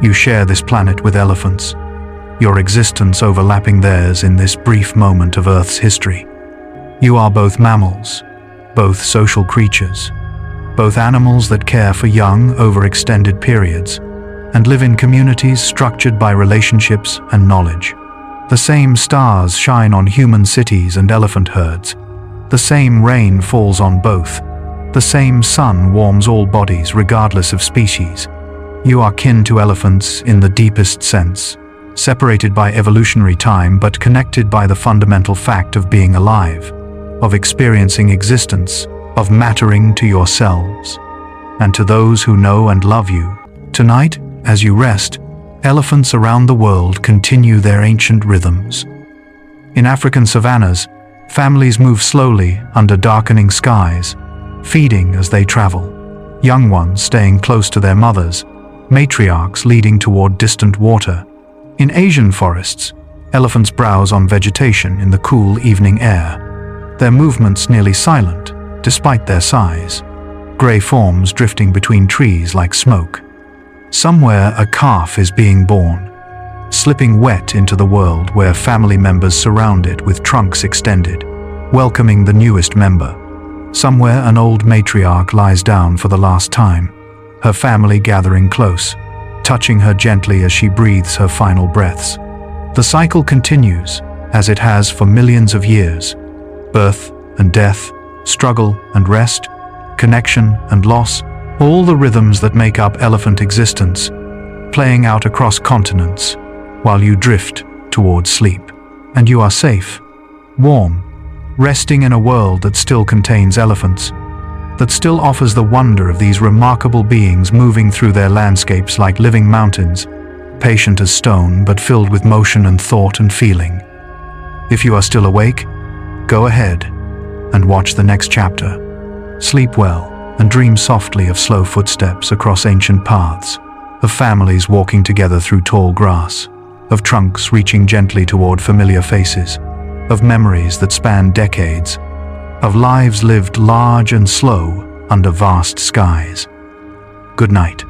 You share this planet with elephants, your existence overlapping theirs in this brief moment of Earth's history. You are both mammals, both social creatures, both animals that care for young over extended periods and live in communities structured by relationships and knowledge. The same stars shine on human cities and elephant herds. The same rain falls on both. The same sun warms all bodies regardless of species. You are kin to elephants in the deepest sense, separated by evolutionary time but connected by the fundamental fact of being alive, of experiencing existence, of mattering to yourselves. And to those who know and love you, tonight, as you rest, elephants around the world continue their ancient rhythms. In African savannas, families move slowly under darkening skies, feeding as they travel, young ones staying close to their mothers, matriarchs leading toward distant water. In Asian forests, elephants browse on vegetation in the cool evening air, their movements nearly silent, despite their size, gray forms drifting between trees like smoke. Somewhere a calf is being born, slipping wet into the world where family members surround it with trunks extended, welcoming the newest member. Somewhere an old matriarch lies down for the last time, her family gathering close, touching her gently as she breathes her final breaths. The cycle continues, as it has for millions of years. Birth and death, struggle and rest, connection and loss, all the rhythms that make up elephant existence, playing out across continents, while you drift towards sleep. And you are safe, warm, resting in a world that still contains elephants, that still offers the wonder of these remarkable beings moving through their landscapes like living mountains, patient as stone but filled with motion and thought and feeling. If you are still awake, go ahead and watch the next chapter. Sleep well and dream softly of slow footsteps across ancient paths, of families walking together through tall grass, of trunks reaching gently toward familiar faces, of memories that span decades, of lives lived large and slow under vast skies. Good night.